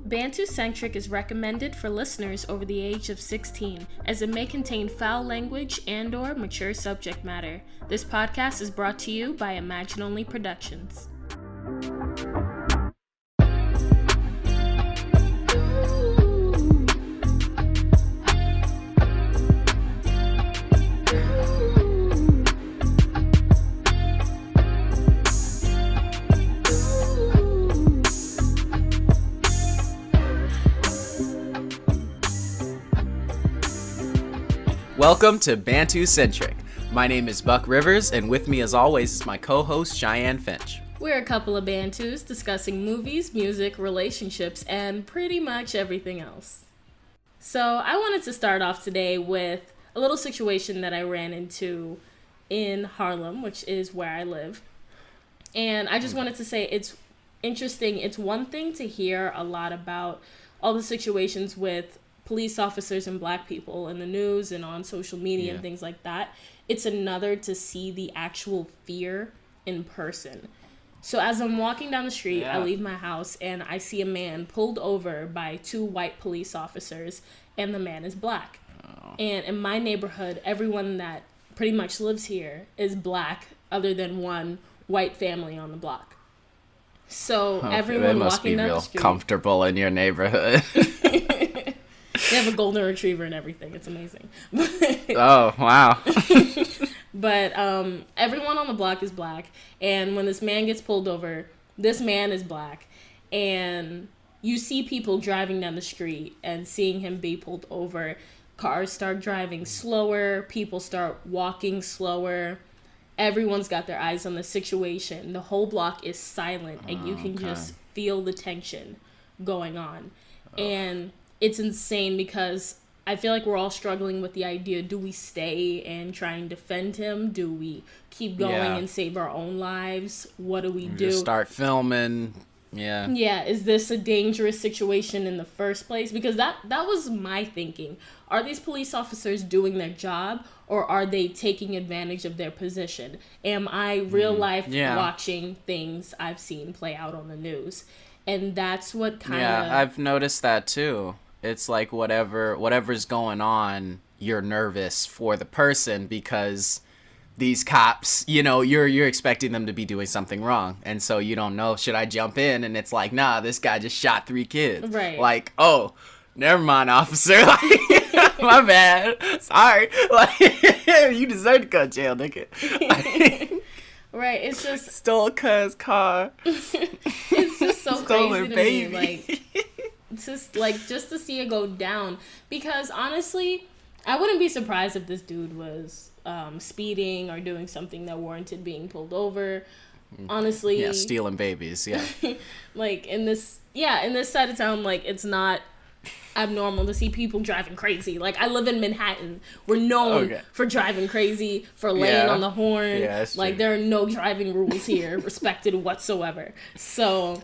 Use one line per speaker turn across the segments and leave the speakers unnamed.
Bantucentric is recommended for listeners over the age of 16, as it may contain foul language and/or mature subject matter. This podcast is brought to you by Imagine Only Productions.
Welcome to Bantucentric. My name is Buck Rivers, and with me as always is my co-host Cheyenne Finch.
We're a couple of Bantus discussing movies, music, relationships, and pretty much everything else. So I wanted to start off today with a little situation that I ran into in Harlem, which is where I live. And I just wanted to say it's interesting. It's one thing to hear a lot about all the situations with police officers and black people in the news and on social media and things like that. It's another to see the actual fear in person. So as I'm walking down the street, I leave my house and I see a man pulled over by two white police officers, and the man is black. And in my neighborhood, everyone that pretty much lives here is black, other than one white family on the block. So everyone walking down the street,
comfortable in your neighborhood.
They have a golden retriever and everything. It's amazing.
Oh, wow.
But everyone on the block is black. And when this man gets pulled over, this man is black. And you see people driving down the street and seeing him be pulled over. Cars start driving slower. People start walking slower. Everyone's got their eyes on the situation. The whole block is silent. And you can just feel the tension going on. And it's insane because I feel like we're all struggling with the idea, do we stay and try and defend him? Do we keep going and save our own lives? What do we do?
Just start filming. Yeah.
Yeah, is this a dangerous situation in the first place? Because that was my thinking. Are these police officers doing their job, or are they taking advantage of their position? Am I real life watching things I've seen play out on the news? And that's what kind of...
Yeah, I've noticed that too. It's like whatever's going on, you're nervous for the person because these cops, you know, you're expecting them to be doing something wrong. And so you don't know, should I jump in? And it's like, nah, this guy just shot 3 kids.
Right.
Like, oh, never mind, officer. Like, my bad. Sorry. Like, you deserve to go to jail, nigga.
Right, it's just...
Stole cuz car.
It's just so
Stolen
crazy to
baby.
me. Like, just to see it go down. Because honestly, I wouldn't be surprised if this dude was speeding or doing something that warranted being pulled over. Honestly.
Yeah, stealing babies, yeah.
Like, in this side of town, like, it's not abnormal to see people driving crazy. Like, I live in Manhattan. We're known for driving crazy, for laying on the horn.
Yeah, that's
like,
true.
there are no driving rules here respected whatsoever. So...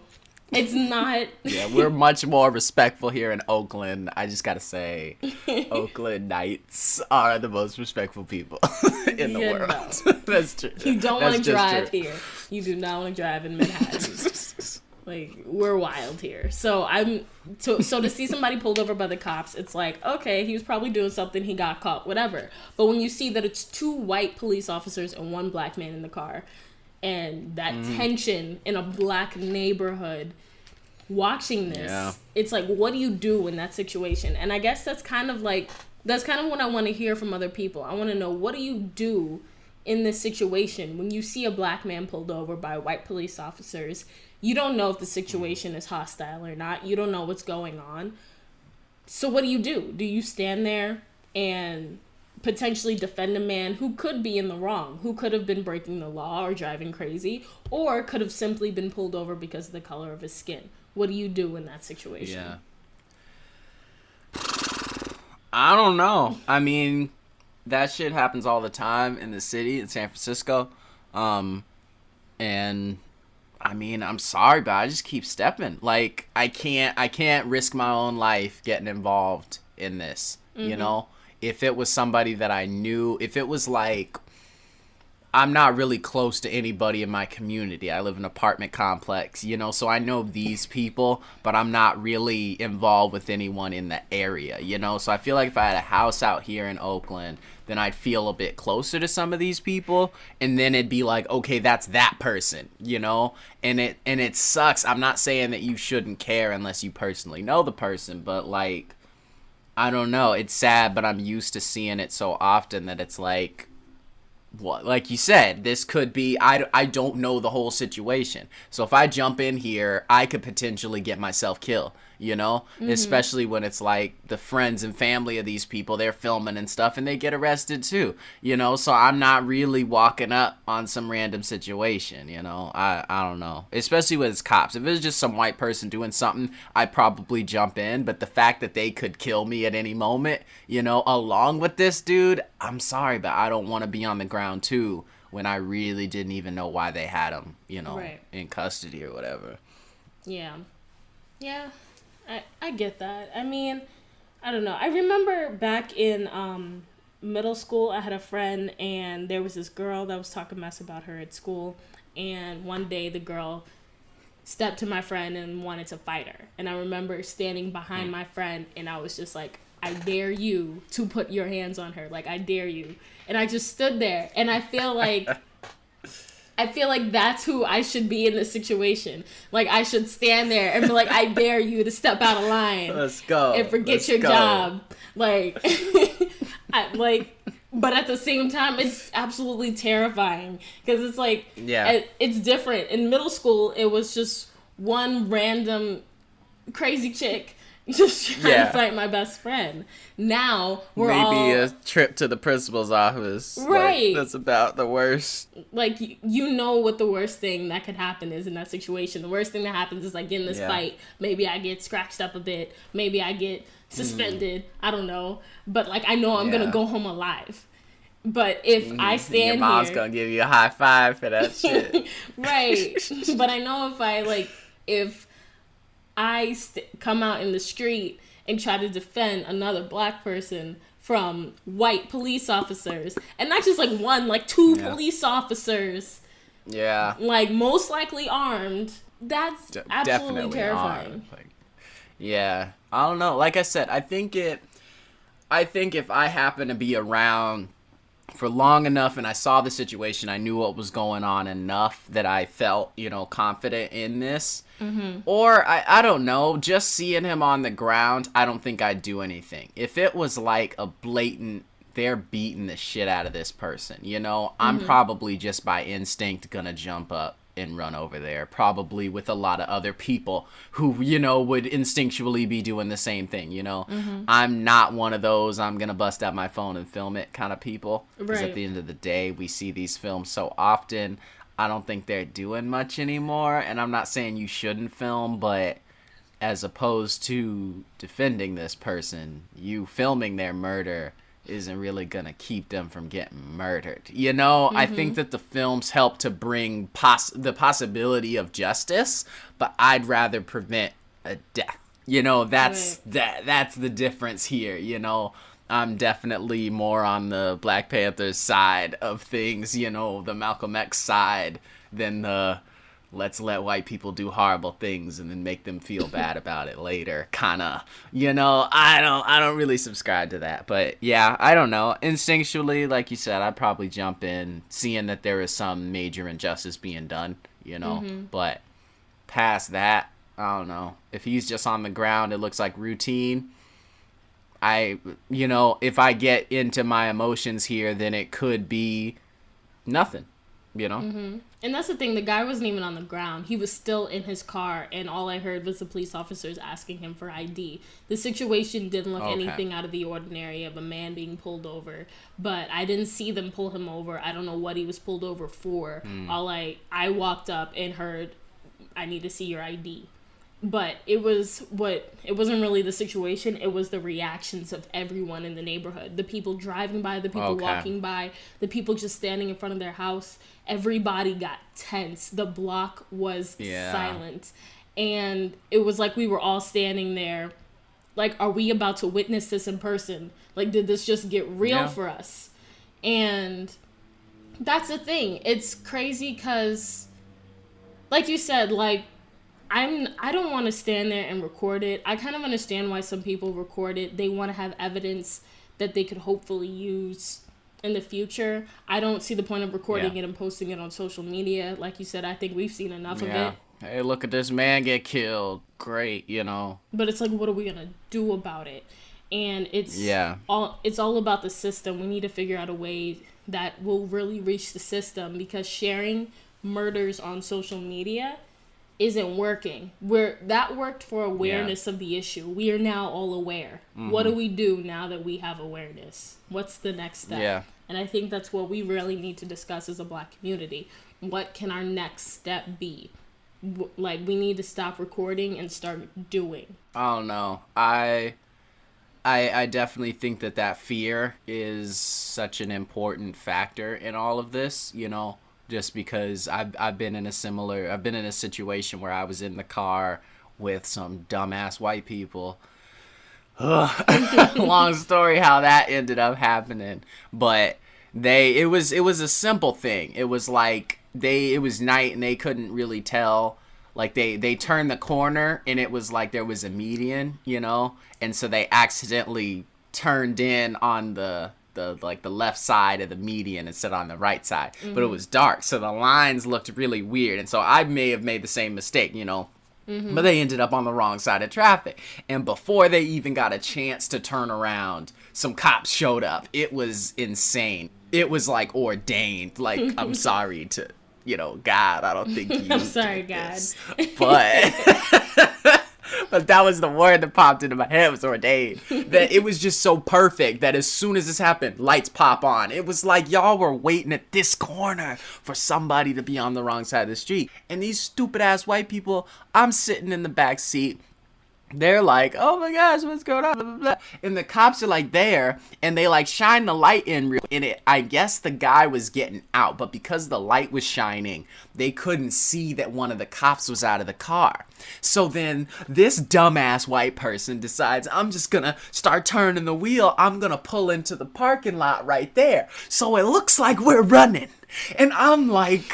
It's not...
Yeah, we're much more respectful here in Oakland. I just gotta say, Oakland Knights are the most respectful people in the world.
No.
That's true.
You don't want to drive here. You do not want to drive in Manhattan. Like, we're wild here. So to see somebody pulled over by the cops, it's like, okay, he was probably doing something, he got caught, whatever. But when you see that it's 2 white police officers and 1 black man in the car, and that tension in a black neighborhood, watching this, it's like, what do you do in that situation? And I guess that's kind of what I want to hear from other people. I want to know, what do you do in this situation when you see a black man pulled over by white police officers? You don't know if the situation is hostile or not. You don't know what's going on. So what do you do? Do you stand there and potentially defend a man who could be in the wrong, who could have been breaking the law or driving crazy, or could have simply been pulled over because of the color of his skin? What do you do in that situation?
Yeah. I don't know. I mean, that shit happens all the time in the city, in San Francisco. And I mean, I'm sorry, but I just keep stepping. Like, I can't risk my own life getting involved in this, you know? If it was somebody that I knew, if it was like I'm not really close to anybody in my community. I live in an apartment complex, you know, so I know these people, but I'm not really involved with anyone in the area, you know? So I feel like if I had a house out here in Oakland, then I'd feel a bit closer to some of these people, and then it'd be like, okay, that's that person, you know? And it sucks. I'm not saying that you shouldn't care unless you personally know the person, but like, I don't know. It's sad, but I'm used to seeing it so often that it's like, what, like you said, this could be, I don't know the whole situation. So if I jump in here, I could potentially get myself killed, you know? Especially when it's like the friends and family of these people, they're filming and stuff, and they get arrested too, you know? So I'm not really walking up on some random situation, you know? I don't know. Especially with it's cops. If it was just some white person doing something, I'd probably jump in. But the fact that they could kill me at any moment, you know, along with this dude, I'm sorry, but I don't want to be on the ground too when I really didn't even know why they had him, you know, in custody or whatever.
Yeah. Yeah. I get that. I mean, I don't know. I remember back in middle school, I had a friend, and there was this girl that was talking mess about her at school. And one day the girl stepped to my friend and wanted to fight her. And I remember standing behind my friend, and I was just like, I dare you to put your hands on her. Like, I dare you. And I just stood there, and I feel like that's who I should be in this situation. Like, I should stand there and be like, I dare you to step out of line.
Let's go.
And forget your job. Like, but at the same time, it's absolutely terrifying. Because it's like, it's different. In middle school, it was just one random crazy chick just trying to fight my best friend. Now we're
maybe a trip to the principal's office.
Right.
Like, that's about the worst.
Like, you know what the worst thing that could happen is in that situation. The worst thing that happens is, like, in this fight, maybe I get scratched up a bit. Maybe I get suspended. I don't know. But, like, I know I'm going to go home alive. But if I stand here... Your
mom's going to give you a high five for that shit.
Right. But I know if I come out in the street and try to defend another black person from white police officers, and not just like one, like two police officers, like most likely armed, that's absolutely terrifying.
Like, I don't know. Like I said, I think if I happen to be around for long enough and I saw the situation, I knew what was going on enough that I felt, you know, confident in this. Or, I don't know, just seeing him on the ground, I don't think I'd do anything. If it was like a blatant, they're beating the shit out of this person, you know, I'm probably just by instinct gonna jump up and run over there, probably with a lot of other people who, you know, would instinctually be doing the same thing, you know. I'm not one of those I'm gonna bust out my phone and film it kind of people, because at the end of the day, we see these films so often. I don't think they're doing much anymore, and I'm not saying you shouldn't film, but as opposed to defending this person, you filming their murder isn't really gonna keep them from getting murdered, you know. I think that the films help to bring the possibility of justice, but I'd rather prevent a death, you know. That's the difference here, you know. I'm definitely more on the Black Panther's side of things, you know, the Malcolm X side, than the let's let white people do horrible things and then make them feel bad about it later, kind of, you know. I don't really subscribe to that. But yeah, I don't know. Instinctually, like you said, I'd probably jump in, seeing that there is some major injustice being done, you know. But past that, I don't know. If he's just on the ground, it looks like routine. You know, if I get into my emotions here, then it could be nothing, you know?
And that's the thing. The guy wasn't even on the ground. He was still in his car, and all I heard was the police officers asking him for ID. The situation didn't look anything out of the ordinary of a man being pulled over, but I didn't see them pull him over. I don't know what he was pulled over for. I walked up and heard, I need to see your ID. But it wasn't really the situation. It was the reactions of everyone in the neighborhood. The people driving by, the people walking by, the people just standing in front of their house. Everybody got tense. The block was silent. And it was like we were all standing there. Like, are we about to witness this in person? Like, did this just get real for us? And that's the thing. It's crazy because, like you said, like, I don't want to stand there and record it. I kind of understand why some people record it. They want to have evidence that they could hopefully use in the future. I don't see the point of recording it and posting it on social media. Like you said, I think we've seen enough of it.
Hey, look at this man get killed. Great, you know.
But it's like, what are we gonna do about it? And it's all about the system. We need to figure out a way that will really reach the system, because sharing murders on social media isn't working. That worked for awareness of the issue. We are now all aware. What do we do now that we have awareness? What's the next step? Yeah. And I think that's what we really need to discuss as a Black community. What can our next step be? Like, we need to stop recording and start doing.
I don't know. I definitely think that fear is such an important factor in all of this, you know, just because I've been in a situation where I was in the car with some dumbass white people. Long story how that ended up happening, but it was a simple thing. It was like it was night and they couldn't really tell. Like, they turned the corner and it was like there was a median, you know, and so they accidentally turned in on the left side of the median instead on the right side. But it was dark, so the lines looked really weird, and so I may have made the same mistake, you know. But they ended up on the wrong side of traffic, and before they even got a chance to turn around, some cops showed up. It was insane. It was like ordained. Like, I'm sorry to, you know, God, I don't think you
I'm sorry, God.
This. But that was the word that popped into my head, was ordained. That it was just so perfect that as soon as this happened, lights pop on. It was like y'all were waiting at this corner for somebody to be on the wrong side of the street. And these stupid ass white people, I'm sitting in the back seat. They're like, oh my gosh, what's going on? Blah, blah, blah. And the cops are like there, and they like shine the light in it. I guess the guy was getting out, but because the light was shining, they couldn't see that one of the cops was out of the car. So then this dumbass white person decides, I'm just gonna start turning the wheel. I'm gonna pull into the parking lot right there. So it looks like we're running. And I'm like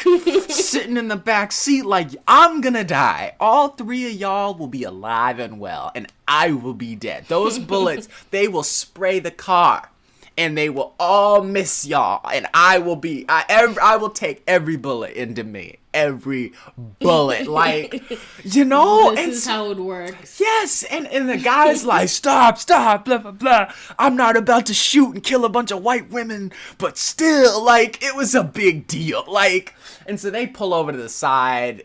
sitting in the back seat like, I'm gonna die. All three of y'all will be alive and well, and I will be dead. Those bullets, they will spray the car, and they will all miss y'all, and I will take every bullet into me. Every bullet, like, you know.
This is how it works.
Yes, and the guy's like, stop, blah, blah, blah. I'm not about to shoot and kill a bunch of white women, but still, like, it was a big deal. Like, and so they pull over to the side.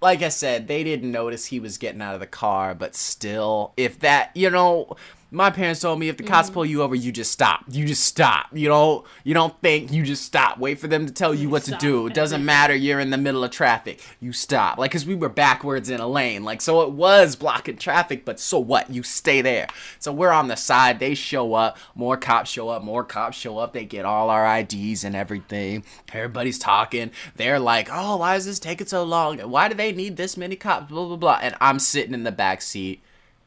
Like I said, they didn't notice he was getting out of the car, but still, if that, you know, my parents told me if the cops pull you over, you just stop. You just stop. You don't think, you just stop. Wait for them to tell you what to do. It doesn't matter. You're in the middle of traffic. You stop. Like, because we were backwards in a lane. Like, so it was blocking traffic, but so what? You stay there. So we're on the side. They show up. More cops show up. They get all our IDs and everything. Everybody's talking. They're like, oh, why is this taking so long? Why do they need this many cops? Blah, blah, blah. And I'm sitting in the back seat,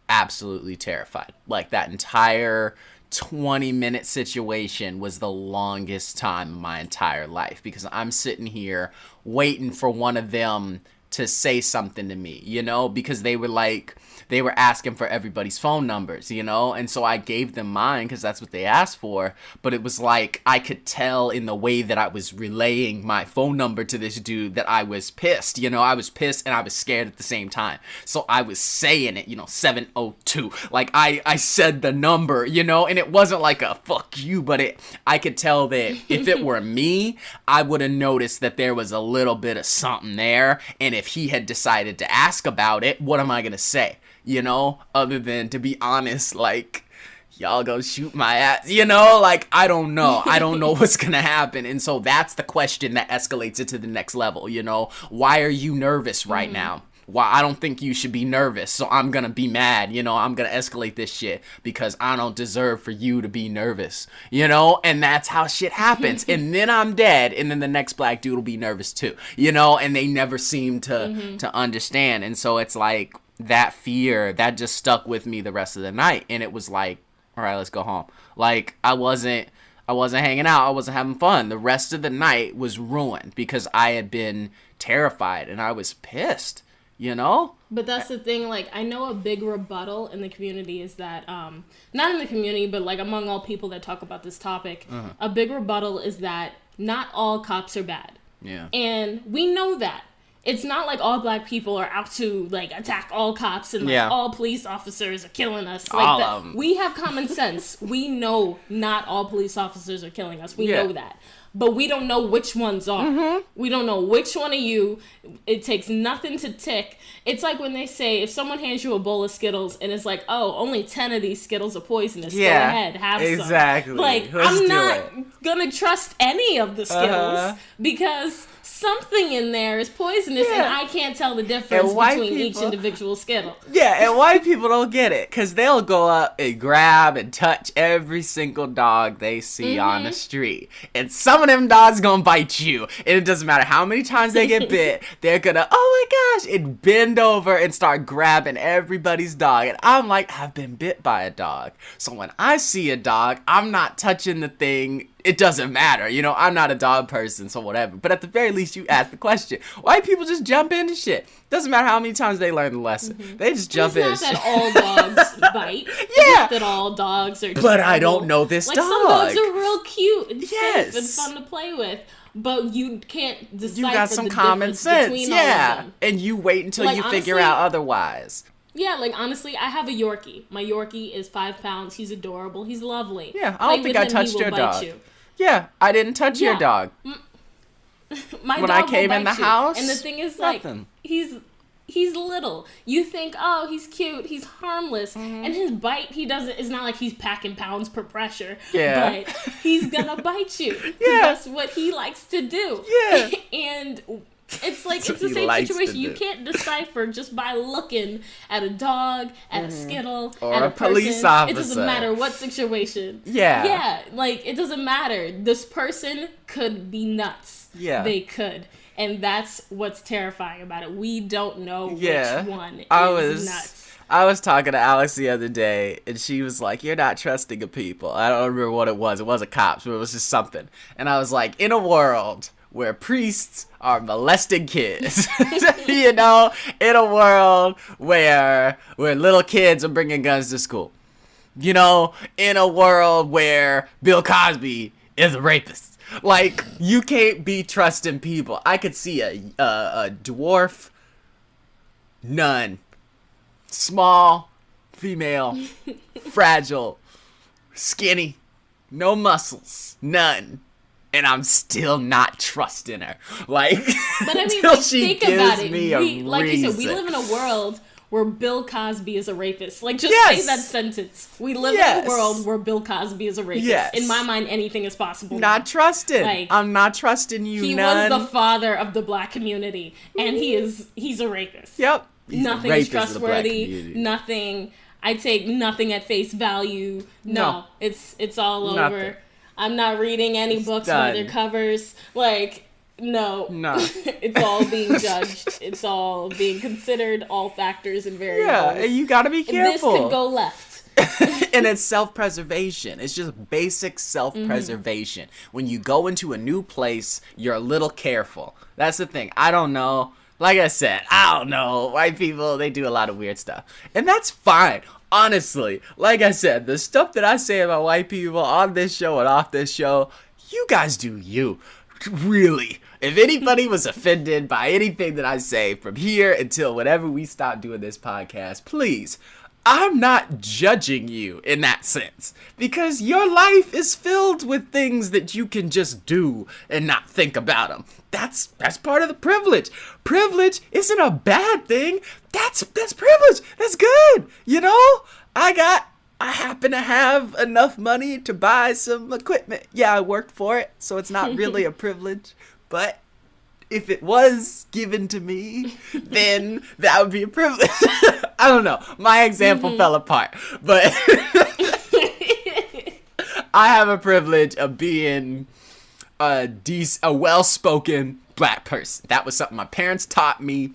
absolutely terrified. Like, that entire 20-minute situation was the longest time of my entire life, because I'm sitting here waiting for one of them to say something to me, you know, because they were asking for everybody's phone numbers, you know, and so I gave them mine because that's what they asked for. But it was like, I could tell in the way that I was relaying my phone number to this dude that I was pissed, you know. I was pissed and I was scared at the same time. So I was saying it, you know, 702, like I said the number, you know, and it wasn't like a fuck you, but I could tell that if it were me, I would have noticed that there was a little bit of something there. And if he had decided to ask about it, what am I gonna say? You know, other than, to be honest, like, y'all go shoot my ass, you know, like, I don't know what's gonna happen. And so that's the question that escalates it to the next level, you know. Why are you nervous right now? Well, I don't think you should be nervous, so I'm gonna be mad, you know. I'm gonna escalate this shit because I don't deserve for you to be nervous, you know. And that's how shit happens. And then I'm dead, and then the next black dude will be nervous too, you know. And they never seem to understand. And so it's like, that fear, that just stuck with me the rest of the night. And it was like, all right, let's go home. Like, I wasn't I wasn't hanging out. I wasn't having fun. The rest of the night was ruined because I had been terrified and I was pissed, you know?
But that's the thing, like, I know a big rebuttal in the community is that, not in the community, but, like, among all people that talk about this topic, a big rebuttal is that not all cops are bad.
Yeah.
And we know that. It's not like all black people are out to, like, attack all cops and, like, all police officers are killing us. Like,
all of them.
We have common sense. We know not all police officers are killing us. We know that. But we don't know which ones are. We don't know which one of you. It takes nothing to tick. It's like when they say, if someone hands you a bowl of Skittles and it's like, oh, only 10 of these Skittles are poisonous. Go ahead, have some.
Exactly.
Like, I'm not going to trust any of the Skittles because something in there is poisonous and I can't tell the difference between each individual Skittle.
Yeah, and white people don't get it because they'll go up and grab and touch every single dog they see on the street. And some of them dogs gonna bite you. And it doesn't matter how many times they get bit, they're gonna, oh my gosh, and bend over and start grabbing everybody's dog. And I'm like, I've been bit by a dog. So when I see a dog, I'm not touching the thing. It doesn't matter, you know, I'm not a dog person, so whatever. But at the very least, you ask the question. White people just jump into shit. Doesn't matter how many times they learn the lesson. They just jump in.
It's not that all dogs bite. It's not that all dogs are
But I don't know this dog.
Some dogs are real cute and safe and fun to play with. But you can't decipher
you got some
the
common sense,
between all of them.
And you wait until you figure out otherwise.
Yeah, like, honestly, I have a Yorkie. My Yorkie is 5 pounds. He's adorable. He's lovely.
Yeah, I don't think I touched your dog.
You.
Yeah, I didn't touch your dog.
My
when
dog
I came in the house,
and the thing is,
nothing.
Like, he's little. You think, oh, he's cute, he's harmless, and his bite, it's not like he's packing pounds per pressure.
Yeah,
but he's gonna bite you.
Yeah,
that's what he likes to do.
Yeah,
and it's like, it's the same situation. You can't decipher just by looking at a dog, at a Skittle,
or
at
a police officer.
It doesn't matter what situation.
Yeah.
Yeah, like, it doesn't matter. This person could be nuts.
Yeah.
They could. And that's what's terrifying about it. We don't know which one is nuts.
I was talking to Alex the other day, and she was like, you're not trusting of people. I don't remember what it was. It wasn't cops, but it was just something. And I was like, in a world where priests are molesting kids, you know, in a world where little kids are bringing guns to school, you know, in a world where Bill Cosby is a rapist. Like, you can't be trusting people. I could see a dwarf nun, small, female, fragile, skinny, no muscles, none. And I'm still not trusting her. Like,
but I mean,
until
like,
she
think
gives
about it.
me a
like
reason.
you said, we live in a world where Bill Cosby is a rapist. Like, just say that sentence. We live in a world where Bill Cosby is a rapist.
Yes.
In my mind, anything is possible.
Not trusting.
Like,
I'm not trusting you,
he
none.
was the father of the black community, and he's a rapist.
Yep.
Nothing is trustworthy. Nothing. I take nothing at face value. No. It's all over.
Nothing.
I'm not reading any books by their covers. Like, no. It's all being judged. It's all being considered, all factors and variables.
Yeah, and you gotta be careful.
This could go left.
And it's self-preservation. It's just basic self-preservation. When you go into a new place, you're a little careful. That's the thing. I don't know. Like I said, I don't know. White people, they do a lot of weird stuff. And that's fine. Honestly, like I said, the stuff that I say about white people on this show and off this show, you guys do you. Really. If anybody was offended by anything that I say from here until whenever we stop doing this podcast, please, I'm not judging you in that sense. Because your life is filled with things that you can just do and not think about them. That's part of the privilege. Privilege isn't a bad thing. That's privilege. That's good. You know, I happen to have enough money to buy some equipment. Yeah, I worked for it, so it's not really a privilege. But if it was given to me, then that would be a privilege. I don't know. My example fell apart. But I have a privilege of being a well-spoken black person. That was something my parents taught me.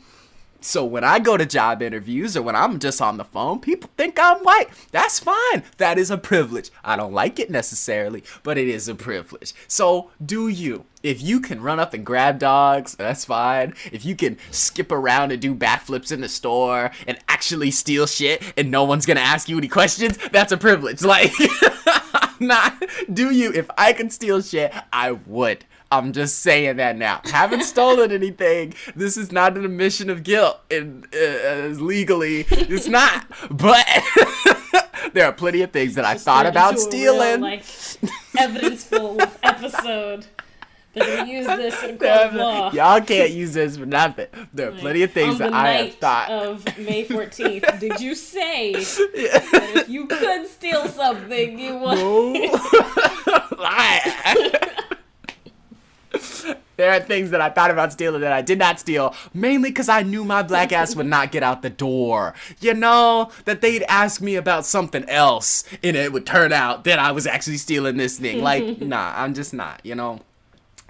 So when I go to job interviews or when I'm just on the phone, people think I'm white. That's fine. That is a privilege. I don't like it necessarily, but it is a privilege. So do you. If you can run up and grab dogs, that's fine. If you can skip around and do backflips in the store and actually steal shit and no one's gonna ask you any questions, that's a privilege. Like, not, do you? If I could steal shit, I would. I'm just saying that now. Haven't stolen anything. This is not an admission of guilt. Legally, it's not. But there are plenty of things that I thought about stealing.
Real, evidence-full episode. They're gonna use this in court of law.
Y'all can't use this for nothing. There are plenty of things that I have thought.
Of May 14th, did you say that if you could steal something, you would?
No. Lie. There are things that I thought about stealing that I did not steal, mainly because I knew my black ass would not get out the door. You know, that they'd ask me about something else, and it would turn out that I was actually stealing this thing. Like, nah, I'm just not, you know?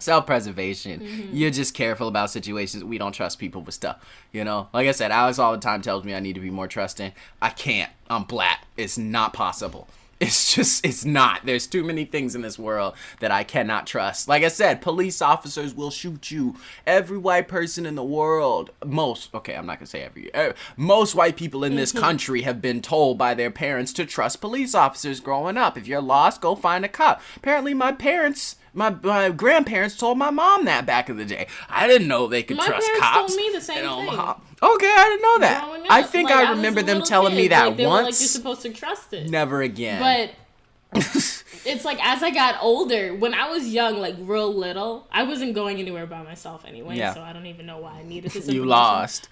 Self-preservation. You're just careful about situations. We don't trust people with stuff, you know? Like I said, Alex all the time tells me I need to be more trusting. I can't. I'm black. It's not possible. It's not. There's too many things in this world that I cannot trust. Like I said, police officers will shoot you. Every white person in the world, I'm not going to say every, most white people in this country have been told by their parents to trust police officers growing up. If you're lost, go find a cop. Apparently my grandparents told my mom that back in the day. I didn't know they could trust cops.
My parents told me the same thing.
Okay, I didn't know that. I think I remember them telling me that
they
once.
Were like, you're supposed to trust it.
Never again.
But it's like, as I got older, when I was young, like real little, I wasn't going anywhere by myself anyway, so I don't even know why I needed this information.
You lost.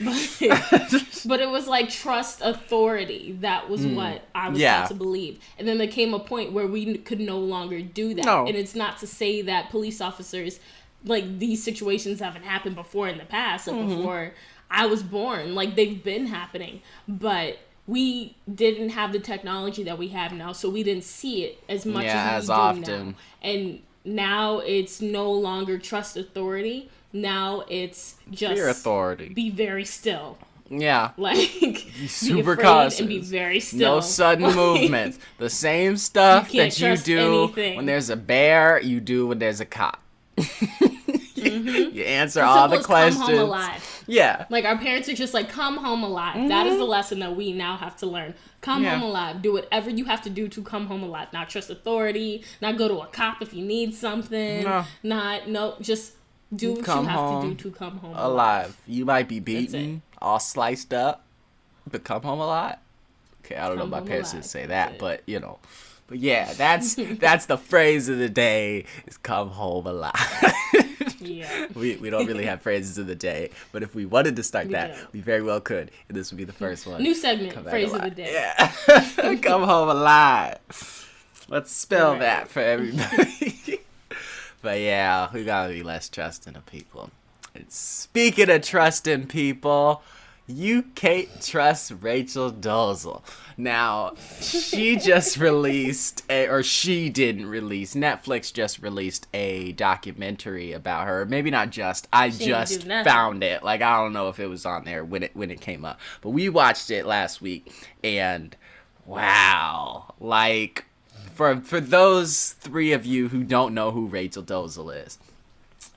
But it was like trust authority. That was what I was taught to believe. And then there came a point where we could no longer do that. No. And it's not to say that police officers, like, these situations haven't happened before in the past, like before I was born. Like, they've been happening. But we didn't have the technology that we have now, so we didn't see it as much as we do often now. And now it's no longer trust authority. Now it's just
fear authority. Be
very still.
Yeah.
Like,
super cautious
and be very still.
No sudden movements. The same stuff that you do when there's a bear, you do when there's a cop. You answer all the questions. Come home alive.
Yeah. Like, our parents are just like, come home alive. That is the lesson that we now have to learn. Come home alive. Do whatever you have to do to come home alive. Not trust authority. Not go to a cop if you need something. Just do what you have to do to come home alive.
You might be beaten, all sliced up, but come home alive. Okay, I don't know. My parents didn't say that, but you know. But yeah, that's the phrase of the day, is come home alive.
Yeah.
We don't really have phrases of the day, but if we wanted to start we very well could. And this would be the first one.
New segment, phrase of the day.
Yeah. Come home alive. Let's spell that for everybody. But yeah, we gotta be less trusting of people. And speaking of trusting people, you can't trust Rachel Dolezal. Now, she just released, Netflix just released a documentary about her. Maybe not just, I just found it. Like, I don't know if it was on there when it came up. But we watched it last week, and wow. Like, for those three of you who don't know who Rachel Dolezal is,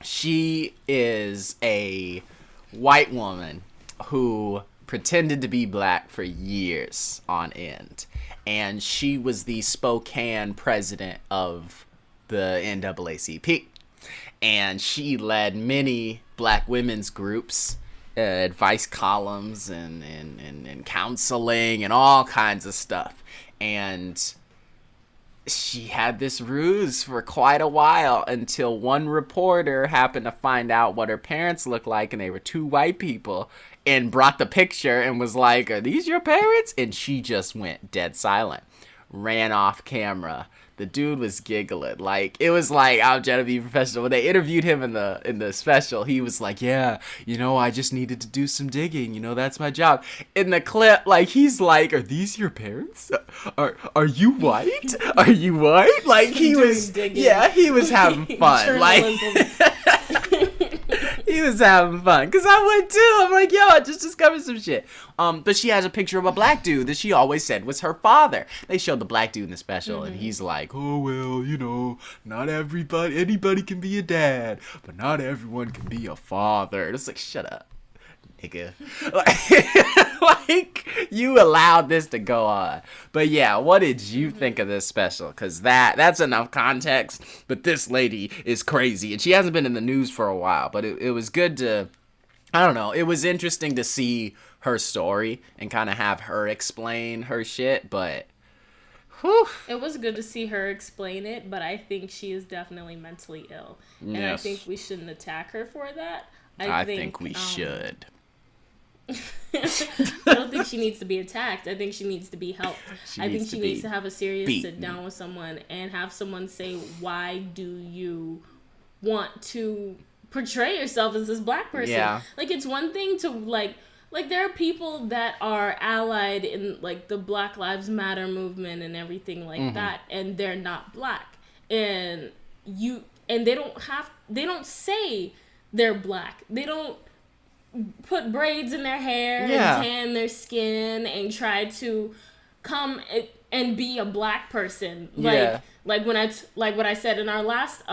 she is a white woman who pretended to be black for years on end. And she was the Spokane president of the NAACP. And she led many black women's groups, advice columns and counseling and all kinds of stuff. And she had this ruse for quite a while until one reporter happened to find out what her parents looked like, and they were two white people, and brought the picture and was like, are these your parents? And she just went dead silent, ran off camera. The dude was giggling. Like, it was like, I'm trying to be professional. When they interviewed him in the special, he was like, yeah, I just needed to do some digging. That's my job. In the clip, like, he's like, are these your parents? Are you white? Are you white? Like, he was, digging. Yeah, he was having fun. Like, He was having fun, because I would too. I'm like, yo, I just discovered some shit. But she has a picture of a black dude that she always said was her father. They showed the black dude in the special, and he's like, oh, well, you know, not anybody can be a dad, but not everyone can be a father. And it's like, shut up, nigga. Like, you allowed this to go on. But yeah, what did you think of this special? Because that's enough context. But this lady is crazy, and she hasn't been in the news for a while. But it was good to, I don't know, it was interesting to see her story and kind of have her explain her shit. But whew.
It was good to see her explain it, but I think she is definitely mentally ill. And I think we shouldn't attack her for that.
I think we should.
I don't think she needs to be attacked. I think she needs to be helped. I think she needs to have a serious sit down with someone and have someone say, why do you want to portray yourself as this black person?
Yeah.
Like, it's one thing to like there are people that are allied in like the Black Lives Matter movement and everything like that, and they're not black. And they don't say they're black. They don't put braids in their hair and tan their skin and try to come and be a black person. Like what I said in our last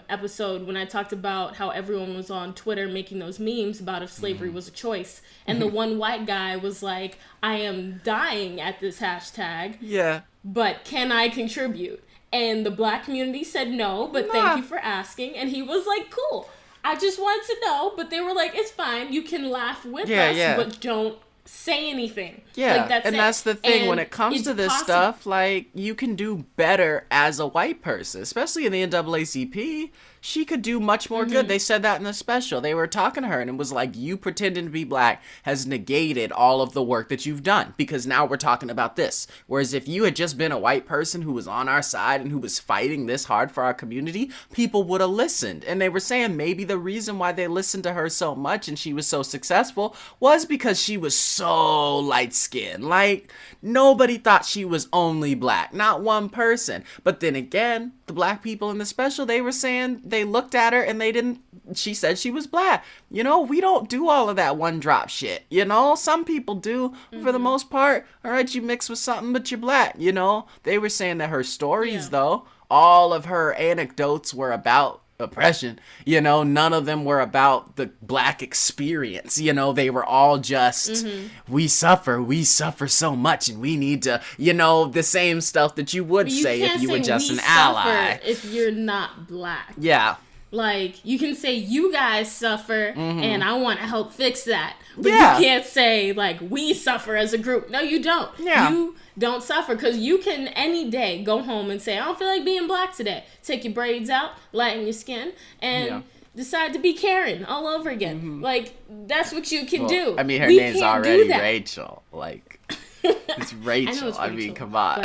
episode when I talked about how everyone was on Twitter making those memes about if slavery was a choice, and the one white guy was like, I am dying at this hashtag. Yeah. But can I contribute? And the black community said no, but thank you for asking. And he was like, cool. I just wanted to know, but they were like, it's fine. You can laugh with us, but don't say anything.
Yeah,
like,
that's the thing. And when it comes to this stuff, like, you can do better as a white person, especially in the NAACP. She could do much more good. They said that in the special. They were talking to her, and it was like, you pretending to be black has negated all of the work that you've done, because now we're talking about this. Whereas if you had just been a white person who was on our side and who was fighting this hard for our community, people would have listened. And they were saying maybe the reason why they listened to her so much and she was so successful was because she was so light-skinned. Like, nobody thought she was only black. Not one person. But then again, the black people in the special, they were saying they looked at her and she said she was black. You know, we don't do all of that one drop shit. You know, some people do for the most part. All right, you mix with something, but you're black. You know, they were saying that her stories, though, all of her anecdotes were about oppression. You know, none of them were about the black experience. You know, they were all just, we suffer so much, and we need to, you know, the same stuff that you would say if you were just an ally.
If you're not black.
Yeah.
Like, you can say you guys suffer and I want to help fix that. But you can't say, like, we suffer as a group. No, you don't. Yeah. You don't suffer, because you can any day go home and say, I don't feel like being black today. Take your braids out, lighten your skin, and decide to be Karen all over again. Like, that's what you can do.
I mean, her name's already Rachel. Like, it's Rachel. I mean, come on.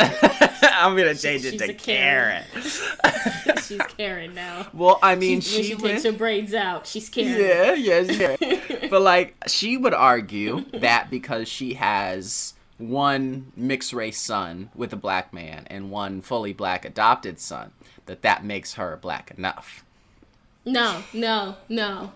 I'm going to change it to Karen.
She's Karen now.
Well, I mean,
when she takes her braids out, she's Karen.
Yeah, she's Karen. But, like, she would argue that because she has one mixed race son with a black man and one fully black adopted son, that makes her black enough.
No. You don't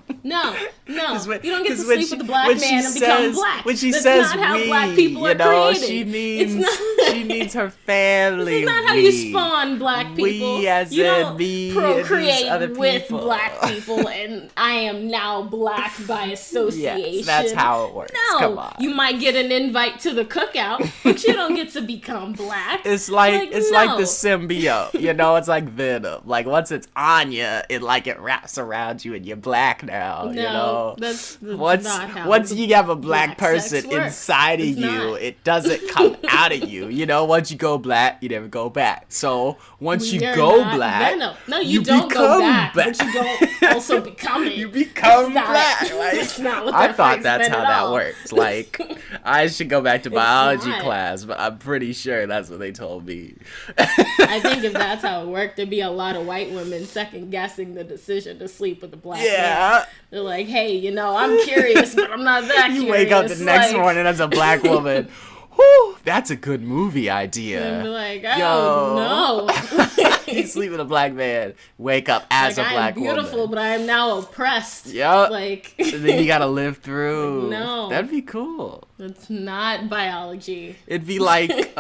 get to sleep with the black man and become black.
When she
That's
says
not how
we,
black people are created.
She means her family.
It's not how you spawn black people.
We as
you don't
me
procreate
other
with
people.
black people, and I am now black by association.
Yes, that's how it works.
No,
come on.
You might get an invite to the cookout, but you don't get to become black.
It's like the symbiote. You know, it's like Venom. Like, once it's on you, it wraps around you and you're black now. You know,
that's not how.
Once you have a black person inside of you, it doesn't come out of you. You know, once you go black, you never go back. So once you go black,
Venom. No, you don't go back, but you don't also become it.
You become black.
That's not what
I thought that's how that works. Like, I should go back to biology class, but I'm pretty sure that's what they told me.
I think if that's how it worked, there'd be a lot of white women second guessing the decision to sleep with a black man. They're like, hey, you know, I'm curious, but I'm not that curious.
You wake up the next morning as a black woman. Whew, that's a good movie idea.
And be like, oh, no.
You sleep with a black man, wake up as
like,
a black
woman. I'm beautiful,
woman.
but I am now oppressed.
Yep.
Like,
and then you gotta live through.
Like, no.
That'd be cool.
It's not biology.
It'd be like,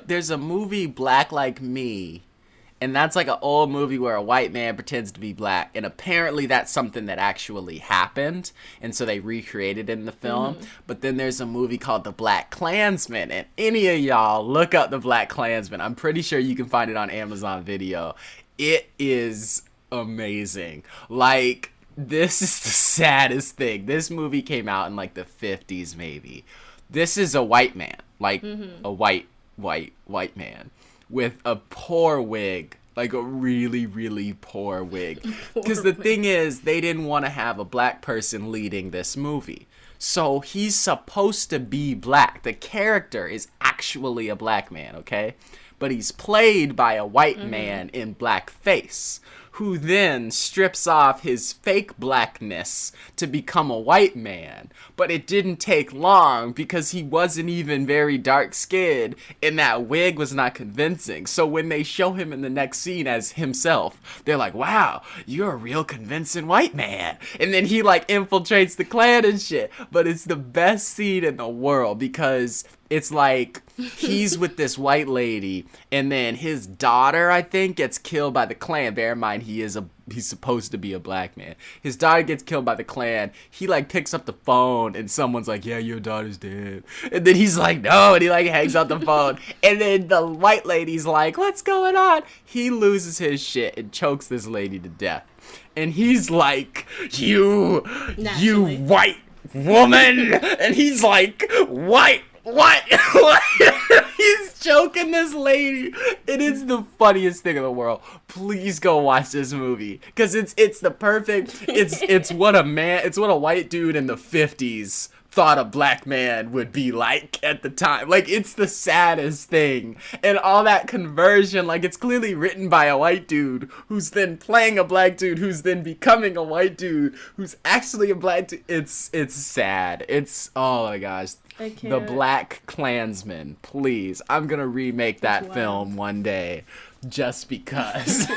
there's a movie, Black Like Me, and that's like an old movie where a white man pretends to be black, and apparently that's something that actually happened, and so they recreated it in the film. But then there's a movie called The Black Klansman, and any of y'all look up The Black Klansman. I'm pretty sure you can find it on Amazon Video. It is amazing. Like, this is the saddest thing. This movie came out in like the 50s maybe. This is a white man, like a white man with a poor wig, like a really, really poor wig. Because the thing is, they didn't want to have a black person leading this movie. So he's supposed to be black. The character is actually a black man, okay? But he's played by a white man in blackface, who then strips off his fake blackness to become a white man. But it didn't take long because he wasn't even very dark-skinned and that wig was not convincing. So when they show him in the next scene as himself, they're like, wow, you're a real convincing white man. And then he like infiltrates the Klan and shit. But it's the best scene in the world because it's like he's with this white lady, and then his daughter, I think, gets killed by the Klan. Bear in mind, he's supposed to be a black man. His daughter gets killed by the Klan. He like picks up the phone, and someone's like, "Yeah, your daughter's dead." And then he's like, "No," and he like hangs up the phone. And then the white lady's like, "What's going on?" He loses his shit and chokes this lady to death. And he's like, "You white woman," and he's like, "White." What? He's choking this lady. It is the funniest thing in the world. Please go watch this movie because it's the perfect. It's what a white dude in the 50s thought a black man would be like at the time. Like, it's the saddest thing. And all that conversion, like, it's clearly written by a white dude who's then playing a black dude who's then becoming a white dude who's actually a black dude. It's sad. It's, oh my gosh. The Black Klansman, please. I'm gonna remake that film one day just because.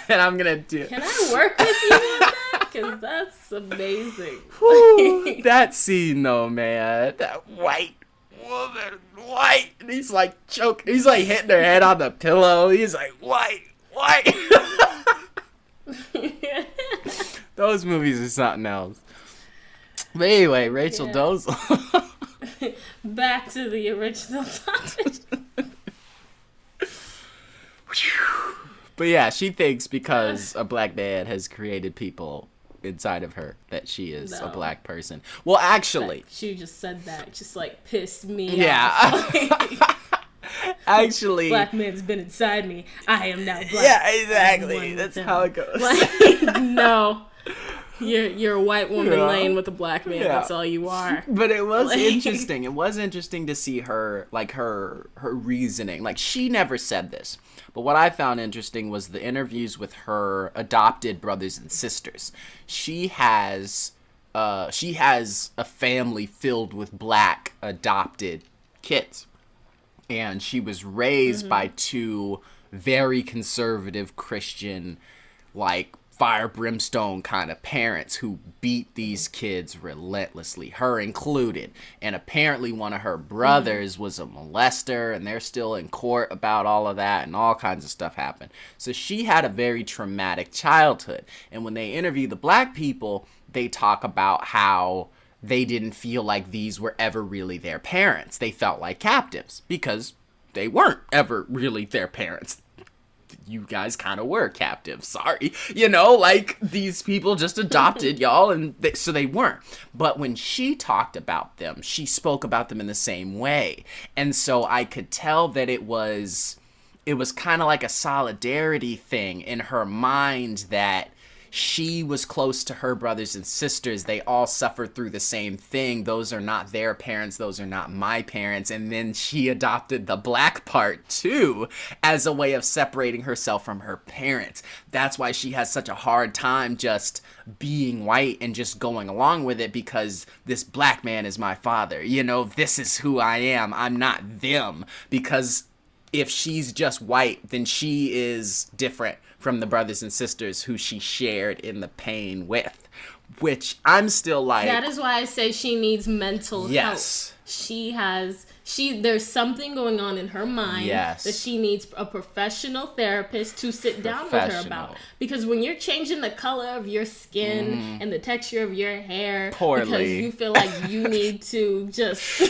And I'm gonna do it.
Can I work with you on that? Because that's amazing.
Whew, that scene though, man. That white woman, white. And he's like choking. He's like hitting her head on the pillow. He's like, white. Those movies are something else. But anyway, Rachel Dolezal.
Back to the original topic.
But yeah, she thinks because a black man has created people inside of her that she is a black person. Well, actually,
she just said that, just like pissed me
off. Actually,
black man's been inside me. I am now black.
Yeah, exactly. That's how it goes.
Like, no. You're a white woman laying with a black man. That's all you are.
But it was interesting. It was interesting to see her, like, her reasoning. Like, she never said this. But what I found interesting was the interviews with her adopted brothers and sisters. She has a family filled with black adopted kids. And she was raised by two very conservative Christian, like, fire brimstone kind of parents who beat these kids relentlessly, her included. And apparently one of her brothers was a molester, and they're still in court about all of that, and all kinds of stuff happened. So she had a very traumatic childhood. And when they interview the black people, they talk about how they didn't feel like these were ever really their parents. They felt like captives because they weren't ever really their parents. You guys kind of were captives, sorry. You know, like, these people just adopted y'all, and so they weren't. But when she talked about them, she spoke about them in the same way. And so I could tell that it was kind of like a solidarity thing in her mind that she was close to her brothers and sisters. They all suffered through the same thing. Those are not their parents. Those are not my parents. And then she adopted the black part too as a way of separating herself from her parents. That's why she has such a hard time just being white and just going along with it, because this black man is my father. You know, this is who I am. I'm not them. Because if she's just white, then she is different from the brothers and sisters who she shared in the pain with. Which I'm still like...
That is why I say she needs mental help. There's something going on in her mind that she needs a professional therapist to sit down with her about. Because when you're changing the color of your skin and the texture of your hair because you feel like you need to just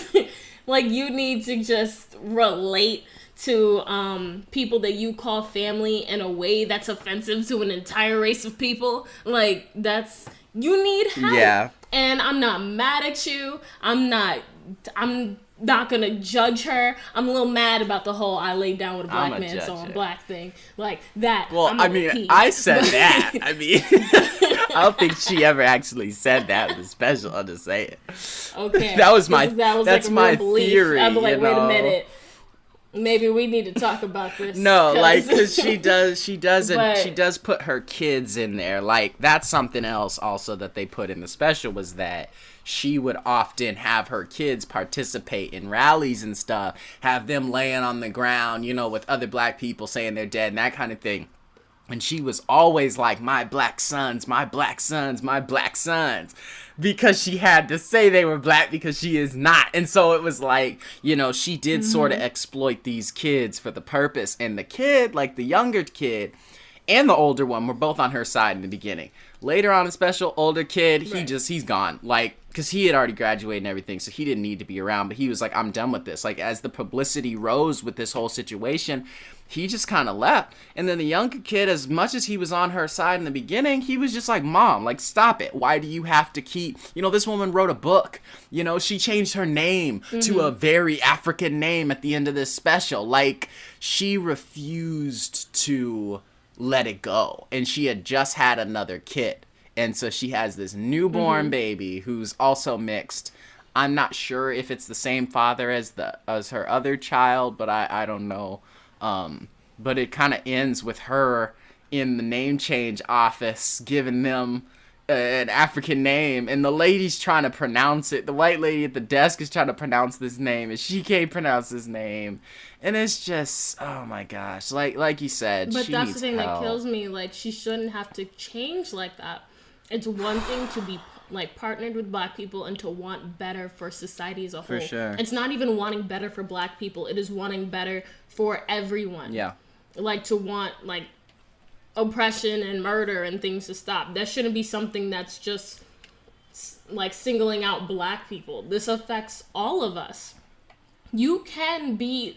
relate to people that you call family in a way that's offensive to an entire race of people, like you need help. Yeah. And I'm not mad at you. I'm not gonna judge her. I'm a little mad about the whole I laid down with a black man, so I'm black thing. Like that.
Well, I said that. I don't think she ever actually said that in the special. I'll just say it. Okay. That's like my theory.
I'm like, wait a minute. Maybe we need to talk about this.
No, because she does put her kids in there. Like, that's something else also that they put in the special, was that she would often have her kids participate in rallies and stuff, have them laying on the ground, with other black people saying they're dead and that kind of thing. And she was always like, my black sons, my black sons, my black sons. Because she had to say they were black because she is not. And so it was like, she did sort of exploit these kids for the purpose. And the kid, like the younger kid and the older one, were both on her side in the beginning. Later on in the special, older kid, he's gone. Like, because he had already graduated and everything, so he didn't need to be around. But he was like, I'm done with this. Like, as the publicity rose with this whole situation, he just kind of left. And then the younger kid, as much as he was on her side in the beginning, he was just like, Mom, like, stop it. Why do you have to keep... this woman wrote a book. She changed her name to a very African name at the end of this special. Like, she refused to let it go. And she had just had another kid. And so she has this newborn baby who's also mixed. I'm not sure if it's the same father as her other child, but I don't know. But it kind of ends with her in the name change office giving them an African name, and the lady's trying to pronounce it. The white lady at the desk is trying to pronounce this name, and she can't pronounce his name. And it's just, oh my gosh, like you said,
but
she
that's
needs
the thing
help.
that kills me. Like, she shouldn't have to change like that. It's one thing to be like partnered with black people and to want better for society as a whole.
For sure.
It's not even wanting better for black people. It is wanting better for everyone.
Yeah.
Like, to want like oppression and murder and things to stop. That shouldn't be something that's just like singling out black people. This affects all of us. You can be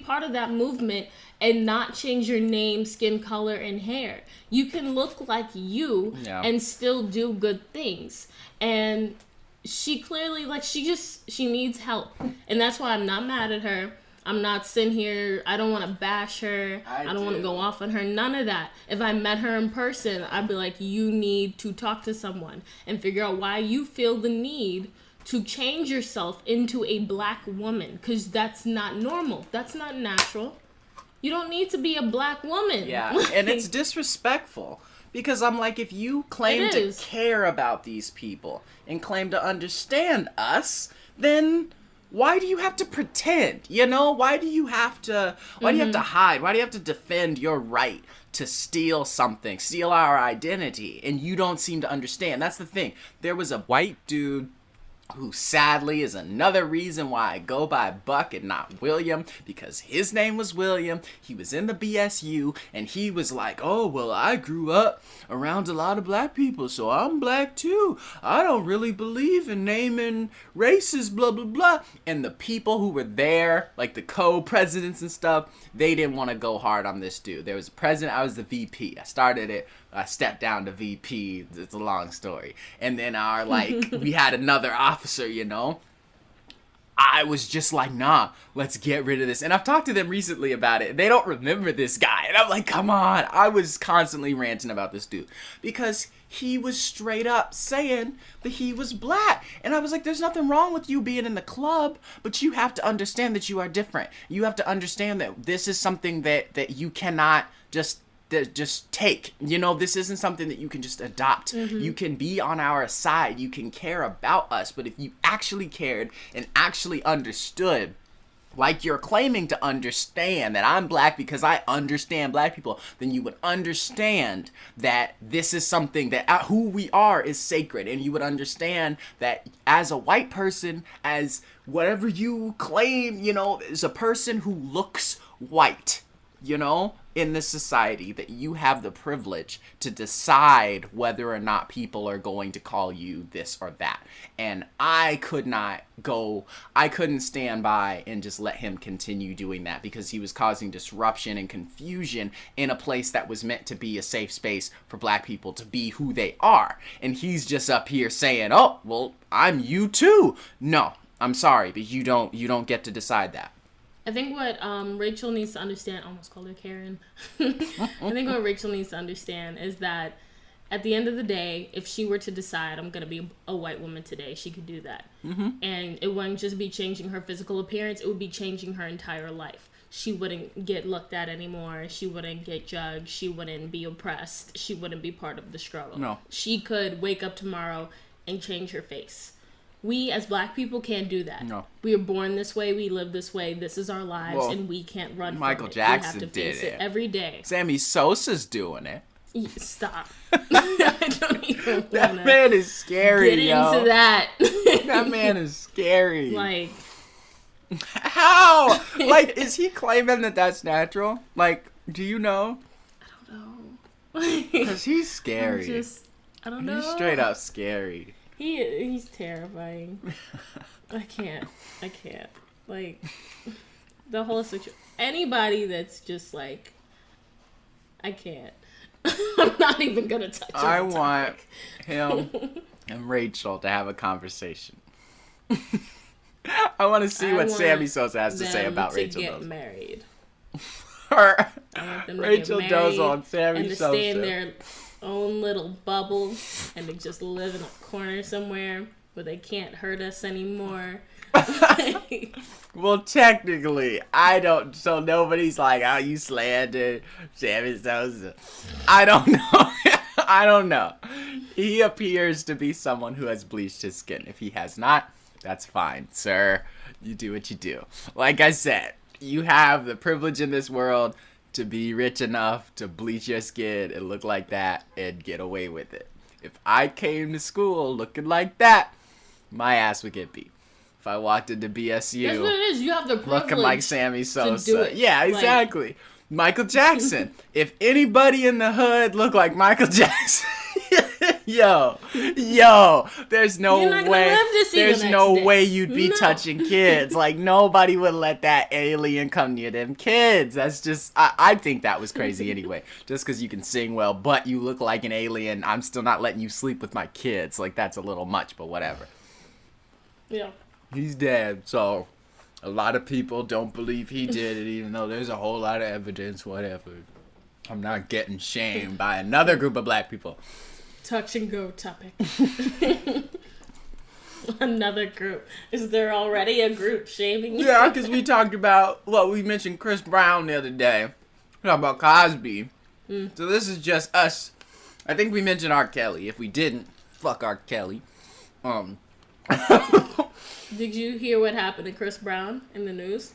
part of that movement and not change your name, skin color, and hair. You can look like you and still do good things. And she clearly, like, she needs help. And that's why I'm not mad at her. I'm not sitting here, I don't want to bash her. I don't want to go off on her. None of that. If I met her in person, I'd be like, you need to talk to someone and figure out why you feel the need to change yourself into a black woman, because that's not normal. That's not natural. You don't need to be a black woman.
Yeah, and it's disrespectful, because I'm like, if you claim to care about these people and claim to understand us, then why do you have to pretend? Why do you have to hide? Why do you have to defend your right to steal something, steal our identity? And you don't seem to understand. That's the thing. There was a white dude who sadly is another reason why I go by Buck and not William, because his name was William. He was in the BSU, and he was like, oh, well, I grew up around a lot of black people, so I'm black too. I don't really believe in naming races, blah, blah, blah. And the people who were there, like the co-presidents and stuff, they didn't want to go hard on this dude. There was a president, I was the VP. I started it. I stepped down to VP. It's a long story. And then we had another officer, I was just like, nah, let's get rid of this. And I've talked to them recently about it. They don't remember this guy. And I'm like, come on. I was constantly ranting about this dude because he was straight up saying that he was black. And I was like, there's nothing wrong with you being in the club, but you have to understand that you are different. You have to understand that this is something that you cannot just take. This isn't something that you can just adopt. You can be on our side. You can care about us. But if you actually cared and actually understood like you're claiming to understand that I'm black because I understand black people, then you would understand that this is something that who we are is sacred. And you would understand that as a white person, as whatever you claim, you know, is a person who looks white, you know, in this society, that you have the privilege to decide whether or not people are going to call you this or that. And I couldn't stand by and just let him continue doing that, because he was causing disruption and confusion in a place that was meant to be a safe space for black people to be who they are. And he's just up here saying, oh, well, I'm you too. No, I'm sorry, but you don't get to decide that.
I think what Rachel needs to understand, I almost called her Karen. I think what Rachel needs to understand is that at the end of the day, if she were to decide I'm going to be a white woman today, she could do that. Mm-hmm. And it wouldn't just be changing her physical appearance, it would be changing her entire life. She wouldn't get looked at anymore. She wouldn't get judged. She wouldn't be oppressed. She wouldn't be part of the struggle. No. She could wake up tomorrow and change her face. We, as black people, can't do that. No. We are born this way. We live this way. This is our lives, and we can't run from it.
Michael Jackson
we have to face it every day.
Sammy Sosa's doing it.
Stop. I don't even want
that man is scary,
get into that.
That man is scary.
Like,
how? Like, is he claiming that that's natural? Like, do you know?
I don't know.
Because he's scary.
I don't know.
He's straight up scary.
He's terrifying. I can't. Like, the whole situation. Anybody that's just like, I can't. I'm not even gonna touch on
I want him and Rachel to have a conversation. I want to see what Sammy Sosa has to say about Rachel Dolezal.
Get married.
Rachel Dolezal and Sammy Sosa.
And to stay in their own little bubble and to just live in a corner somewhere where they can't hurt us anymore.
Well, technically, I don't. So nobody's like, "Oh, you slandered Sammy Sosa." I don't know. I don't know. He appears to be someone who has bleached his skin. If he has not, that's fine, sir. You do what you do. Like I said, you have the privilege in this world to be rich enough to bleach your skin and look like that and get away with it. If I came to school looking like that, my ass would get beat. If I walked into BSU,
that's what it is. You have the privilege
looking like Sammy Sosa.
To do it.
Yeah, exactly. Like, Michael Jackson. If anybody in the hood looked like Michael Jackson, yo, there's no way. There's no way you'd be touching kids. Like, nobody would let that alien come near them kids. That's just, I think that was crazy anyway. Just because you can sing well, but you look like an alien, I'm still not letting you sleep with my kids. Like, that's a little much, but whatever.
Yeah.
He's dead, so a lot of people don't believe he did it, even though there's a whole lot of evidence, whatever. I'm not getting shamed by another group of black people.
Touch and go topic. Another group. Is there already a group shaming you?
Yeah, because we talked about, we mentioned Chris Brown the other day. We talked about Cosby. So this is just us. I think we mentioned R. Kelly. If we didn't, fuck R. Kelly.
Did you hear what happened to Chris Brown in the news?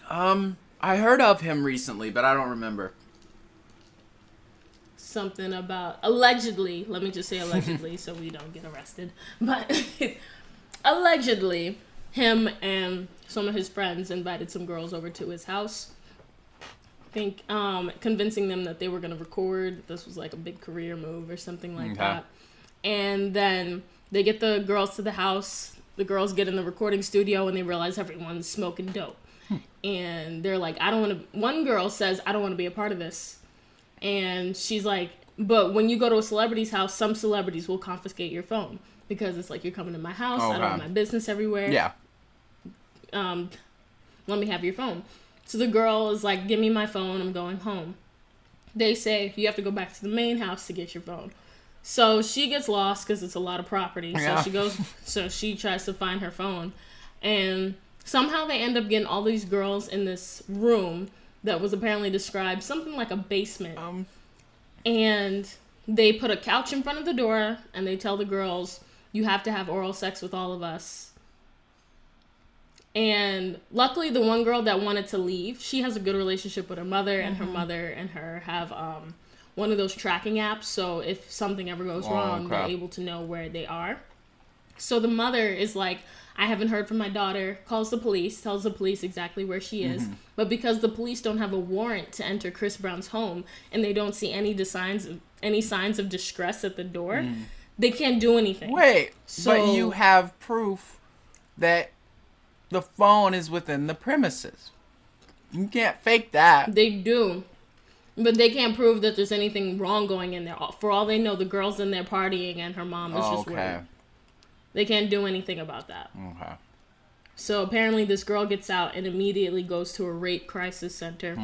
I heard of him recently, but I don't remember.
Something about, allegedly, let me just say allegedly so we don't get arrested, but allegedly, him and some of his friends invited some girls over to his house. I think convincing them that they were going to record. This was like a big career move or something like that. And then they get the girls to the house. The girls get in the recording studio and they realize everyone's smoking dope. And they're like, one girl says, I don't want to be a part of this. And she's like, but when you go to a celebrity's house, some celebrities will confiscate your phone because it's like, you're coming to my house. I don't want my business everywhere.
Yeah.
Let me have your phone. So the girl is like, give me my phone. I'm going home. They say, you have to go back to the main house to get your phone. So she gets lost because it's a lot of property. Yeah. So she tries to find her phone. And somehow they end up getting all these girls in this room that was apparently described something like a basement. And they put a couch in front of the door and they tell the girls, you have to have oral sex with all of us. And luckily, the one girl that wanted to leave, she has a good relationship with her mother, and her mother and her have one of those tracking apps. So if something ever goes wrong, they're able to know where they are. So the mother is like, I haven't heard from my daughter, calls the police, tells the police exactly where she is. But because the police don't have a warrant to enter Chris Brown's home, and they don't see any signs of distress at the door, they can't do anything.
Wait, but you have proof that the phone is within the premises. You can't fake that.
They do. But they can't prove that there's anything wrong going in there. For all they know, the girl's in there partying and her mom is just worried. They can't do anything about that. Okay. So apparently this girl gets out and immediately goes to a rape crisis center.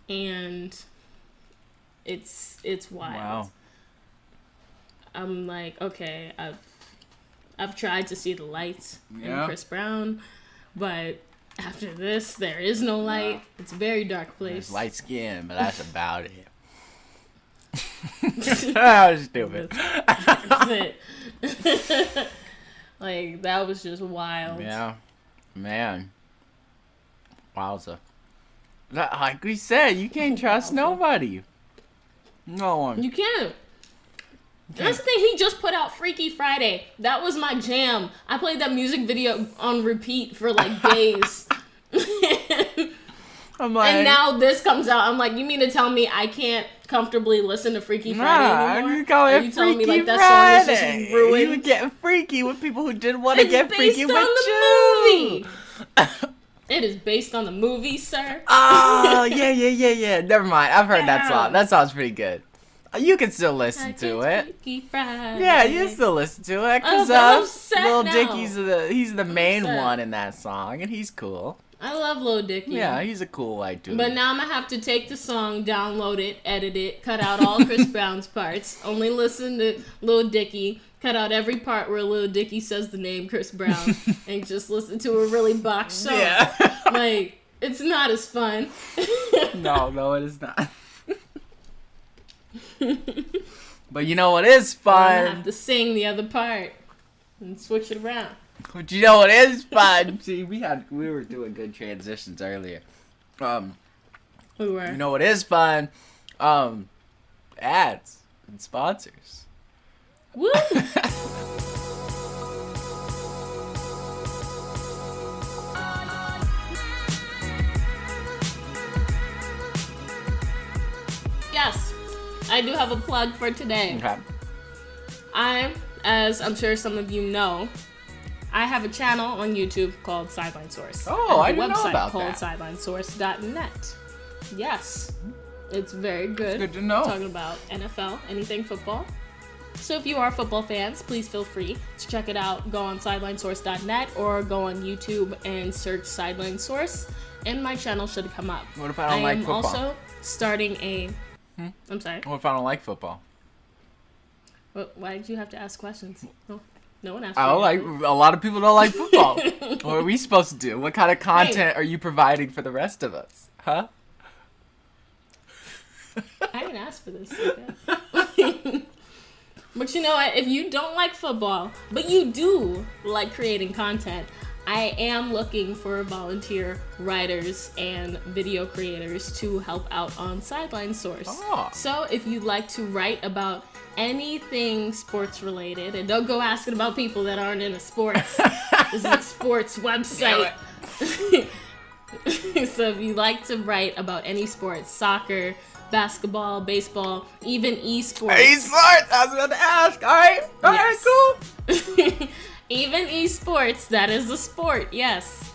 And it's wild. Wow. I'm like, okay, I've tried to see the lights in Chris Brown, but after this, there is no light. Yeah. It's a very dark place.
There's light skin, but that's about it. I was stupid.
That's it. Like, that was just wild.
Yeah. Man. Wowza. Like we said, you can't trust nobody. No one.
You can't. That's the thing. He just put out Freaky Friday. That was my jam. I played that music video on repeat for like days. I'm like, and now this comes out. I'm like, you mean to tell me I can't comfortably listen to Freaky Friday anymore?
You call it Freaky me like that song is just ruined? You would get freaky with people who didn't want to get freaky with you.
It is based on the movie, sir.
Oh, yeah. Never mind. I've heard that song. That song's pretty good. You can still listen to it. Yeah, you can still listen to it. Because Lil Dicky's he's the main one in that song, and he's cool.
I love Lil Dicky.
Yeah, he's a cool white dude.
But now I'm going to have to take the song, download it, edit it, cut out all Chris Brown's parts, only listen to Lil Dicky, cut out every part where Lil Dicky says the name Chris Brown, and just listen to a really botched song. Yeah. Like, it's not as fun.
No, it is not. But you know what is fun?
I have to sing the other part and switch it around.
But you know what is fun? See, we were doing good transitions earlier.
We were.
You know what is fun? Ads and sponsors.
Woo! Yes, I do have a plug for today. Okay. As I'm sure some of you know, I have a channel on YouTube called Sideline Source.
Oh, I didn't know about that.
Called sidelinesource.net. Yes, it's very good.
It's good to know.
Talking about NFL, anything football. So if you are football fans, please feel free to check it out. Go on sidelinesource.net or go on YouTube and search Sideline Source, and my channel should come up.
What if I don't like football?
I am also starting a... I'm sorry?
What if I don't like football?
Well, why did you have to ask questions? No one asked.
I don't like. A lot of people don't like football. What are we supposed to do? What kind of content are you providing for the rest of us? Huh?
I didn't ask for this. Okay. But you know what? If you don't like football, but you do like creating content, I am looking for volunteer writers and video creators to help out on Sideline Source. Oh. So if you'd like to write about anything sports related, and don't go asking about people that aren't in a sports this is a sports website. So if you like to write about any sports, soccer, basketball, baseball, even esports.
Esports! I was about to ask. All right, cool.
Even esports, that is a sport, yes.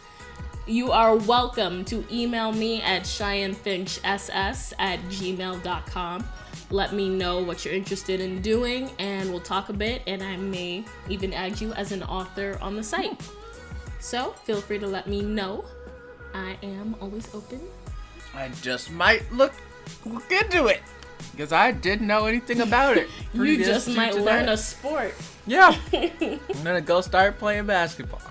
You are welcome to email me at cheyennefinchss@gmail.com. Let me know what you're interested in doing, and we'll talk a bit, and I may even add you as an author on the site. So feel free to let me know. I am always open.
I just might look into it, because I didn't know anything about it.
You just might learn a sport.
Yeah. I'm gonna go start playing basketball.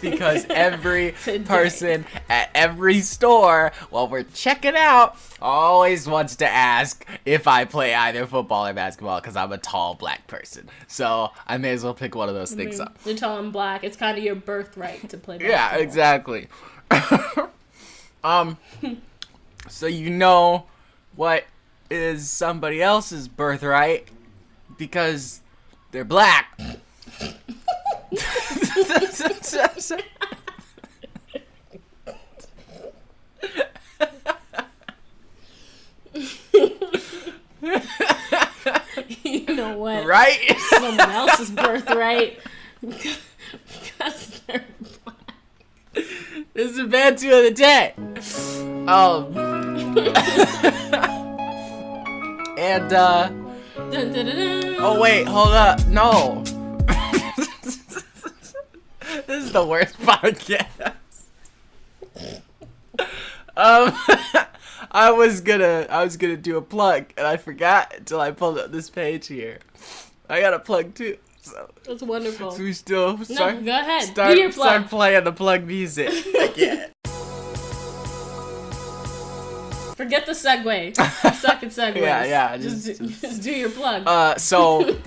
because every person at every store, while we're checking out, always wants to ask if I play either football or basketball because I'm a tall black person. So I may as well pick one of those things up.
You're tall and black. It's kind of your birthright to play basketball.
Yeah, exactly. So you know what is somebody else's birthright because they're black.
You know what?
Right?
Someone else's birthright because they're black.
This is a Bantu of the day. And
Dun, dun, dun, dun.
oh wait, hold up. No. This is the worst podcast. I was gonna do a plug and I forgot until I pulled up this page here. I got a plug too. So
That's wonderful.
we still
Go ahead.
Start,
Do your plug.
start playing the plug music. Again.
Forget the segue. Suck at segues.
Yeah.
Just do your plug.
So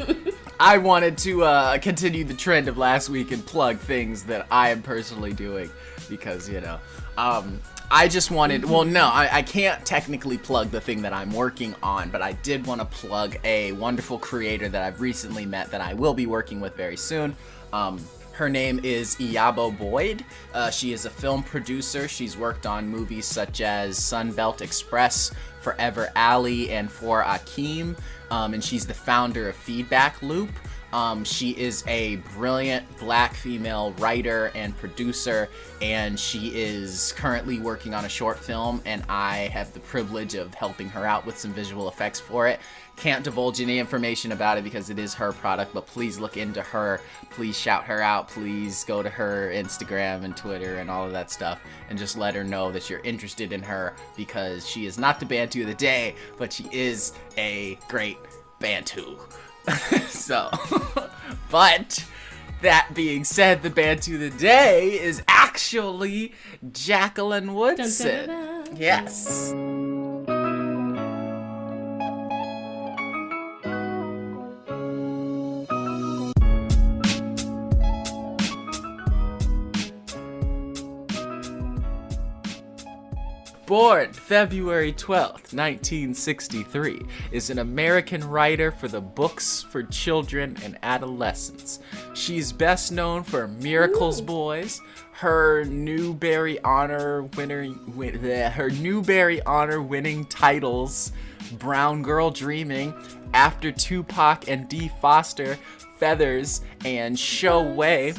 I wanted to continue the trend of last week and plug things that I am personally doing because, I just wanted, I can't technically plug the thing that I'm working on, but I did want to plug a wonderful creator that I've recently met that I will be working with very soon. Her name is Iyabo Boyd. She is a film producer. She's worked on movies such as Sunbelt Express, Forever Alley, and For Akeem. And she's the founder of Feedback Loop. She is a brilliant black female writer and producer, and she is currently working on a short film, and I have the privilege of helping her out with some visual effects for it. Can't divulge any information about it because it is her product, but please look into her. Please shout her out. Please go to her Instagram and Twitter and all of that stuff and just let her know that you're interested in her because she is not the Bantu of the day, but she is a great Bantu. So, but that being said, the Bantu of the day is actually Jacqueline Woodson.
Dun, dun, dun, dun.
Yes. Born February 12th, 1963, is an American writer for the books for children and adolescents. She's best known for Miracles Boys, her Newbery Honor winning titles, Brown Girl Dreaming, After Tupac and Dee Foster, Feathers, and Show Way.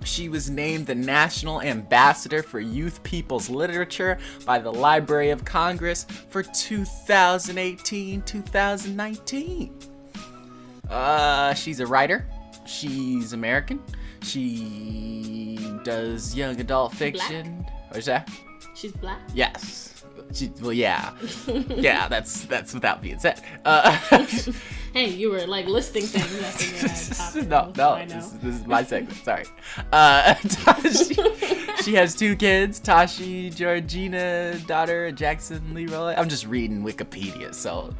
She was named the National Ambassador for Youth People's Literature by the Library of Congress for 2018-2019. She's a writer. She's American. She does young adult fiction.
Black?
What's that?
She's black?
Yes. Yeah. Yeah, that's without being said.
Hey, you were like listing things that's in your head.
No, this is my segment. Sorry. She has 2 kids, Tashi Georgina, daughter Jackson Leroy. I'm just reading Wikipedia, so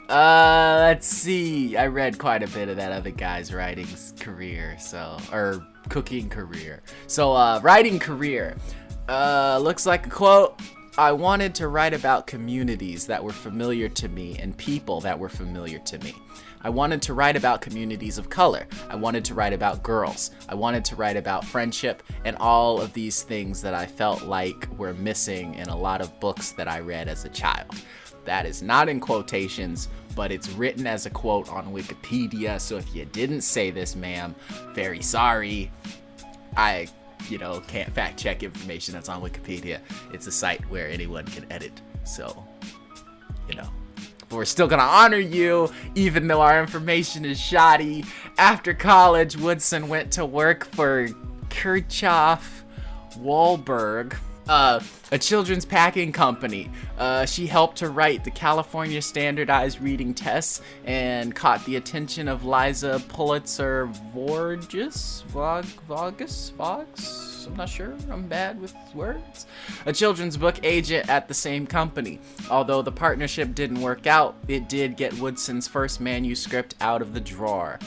let's see. I read quite a bit of that other guy's writing career, or cooking career. So writing career. Looks like a quote. I wanted to write about communities that were familiar to me and people that were familiar to me. I wanted to write about communities of color. I wanted to write about girls. I wanted to write about friendship and all of these things that I felt like were missing in a lot of books that I read as a child. That is not in quotations, but it's written as a quote on Wikipedia. So if you didn't say this, ma'am, very sorry. I can't fact check information that's on Wikipedia. It's a site where anyone can edit. So, but we're still gonna honor you, even though our information is shoddy. After college, Woodson went to work for Kirchhoff Wahlberg A children's packing company. She helped to write the California Standardized Reading Tests and caught the attention of Liza Pulitzer Voges? I'm not sure. I'm bad with words. A children's book agent at the same company. Although the partnership didn't work out, it did get Woodson's first manuscript out of the drawer.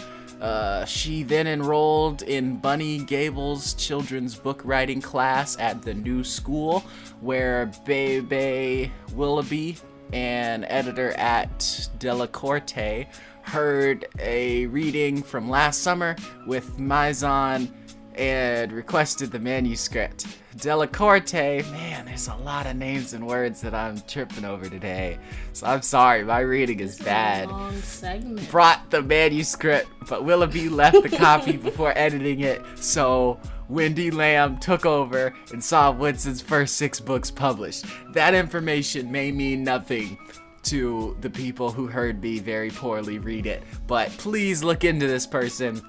She then enrolled in Bunny Gable's children's book writing class at the New School, where Bebe Willoughby, an editor at Delacorte, heard a reading from last summer with Maison and requested the manuscript. Delacorte, man, there's a lot of names and words that I'm tripping over today, so I'm sorry, my reading is bad.
Long segment.
Brought the manuscript, but Willoughby left the copy before editing it, so Wendy Lamb took over and saw Woodson's first 6 books published. That information may mean nothing to the people who heard me very poorly read it, but please look into this person.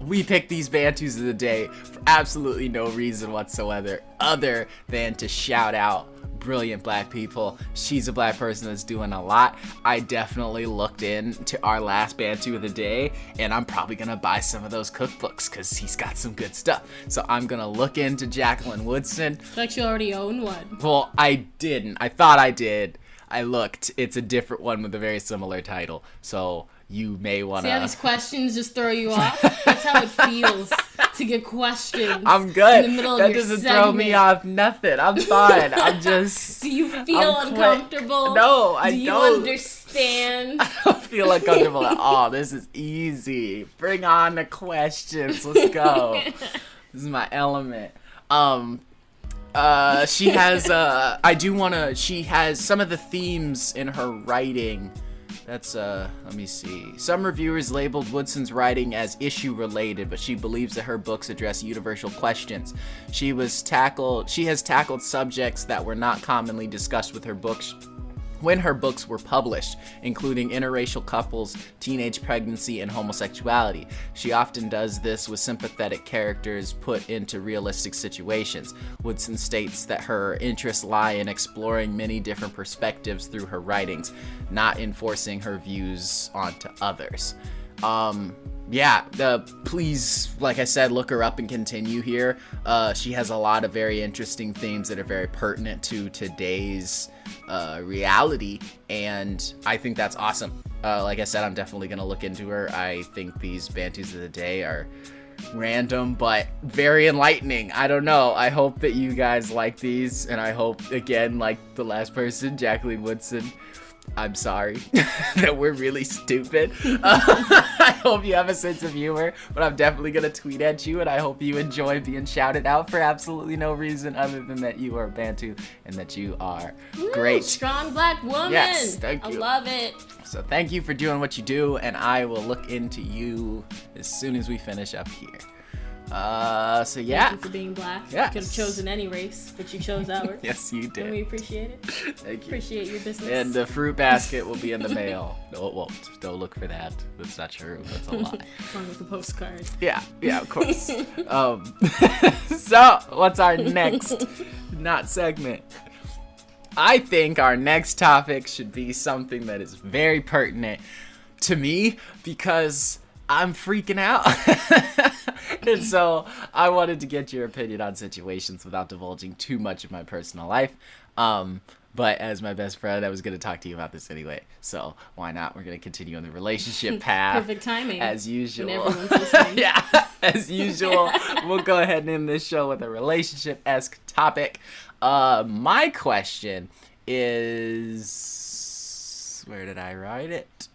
We picked these Bantus of the day for absolutely no reason whatsoever other than to shout out brilliant black people. She's a black person that's doing a lot. I definitely looked into our last Bantu of the day, and I'm probably gonna buy some of those cookbooks because he's got some good stuff. So I'm gonna look into Jacqueline Woodson.
Like you already own one.
Well, I didn't. I thought I did. I looked. It's a different one with a very similar title. So you may want to...
See how these questions just throw you off? That's how it feels to get questions.
I'm good.
In the middle
that
of your
doesn't
segment.
throw me off nothing. I'm fine. I'm just...
Do you feel uncomfortable?
No, I
don't. Do you
don't.
understand?
I don't feel uncomfortable at all. This is easy. Bring on the questions. Let's go. This is my element. She has, she has some of the themes in her writing. That's, let me see. Some reviewers labeled Woodson's writing as issue-related, but she believes that her books address universal questions. She has tackled subjects that were not commonly discussed with her books when her books were published, including interracial couples, teenage pregnancy, and homosexuality. She often does this with sympathetic characters put into realistic situations. Woodson states that her interests lie in exploring many different perspectives through her writings, not enforcing her views onto others. Please, like I said, look her up and continue here. She has a lot of very interesting themes that are very pertinent to today's reality, and I think that's awesome. Like I said, I'm definitely gonna look into her. I think these Bantus of the day are random but very enlightening. I don't know. I hope that you guys like these, and I hope, again, like the last person, Jacqueline Woodson, I'm sorry that we're really stupid. I hope you have a sense of humor, but I'm definitely going to tweet at you, and I hope you enjoy being shouted out for absolutely no reason other than that you are Bantu and that you are great.
Strong black woman.
Yes, thank you.
I love it.
So thank you for doing what you do, and I will look into you as soon as we finish up here. Thank
you for being black.
Yes.
You could have chosen any race, but you chose ours.
Yes, you did.
And we appreciate it.
Thank you.
Appreciate your business.
And the fruit basket will be in the mail. No, it won't. Don't look for that. That's not true. That's a lie.
Along with the postcard.
Yeah, of course. So, what's our next not segment? I think our next topic should be something that is very pertinent to me because I'm freaking out. And so I wanted to get your opinion on situations without divulging too much of my personal life. But as my best friend, I was going to talk to you about this anyway. So why not? We're going to continue on the relationship path.
Perfect timing.
As usual.
When everyone's listening.
Yeah, as usual. We'll go ahead and end this show with a relationship-esque topic. My question is... Where did I write it?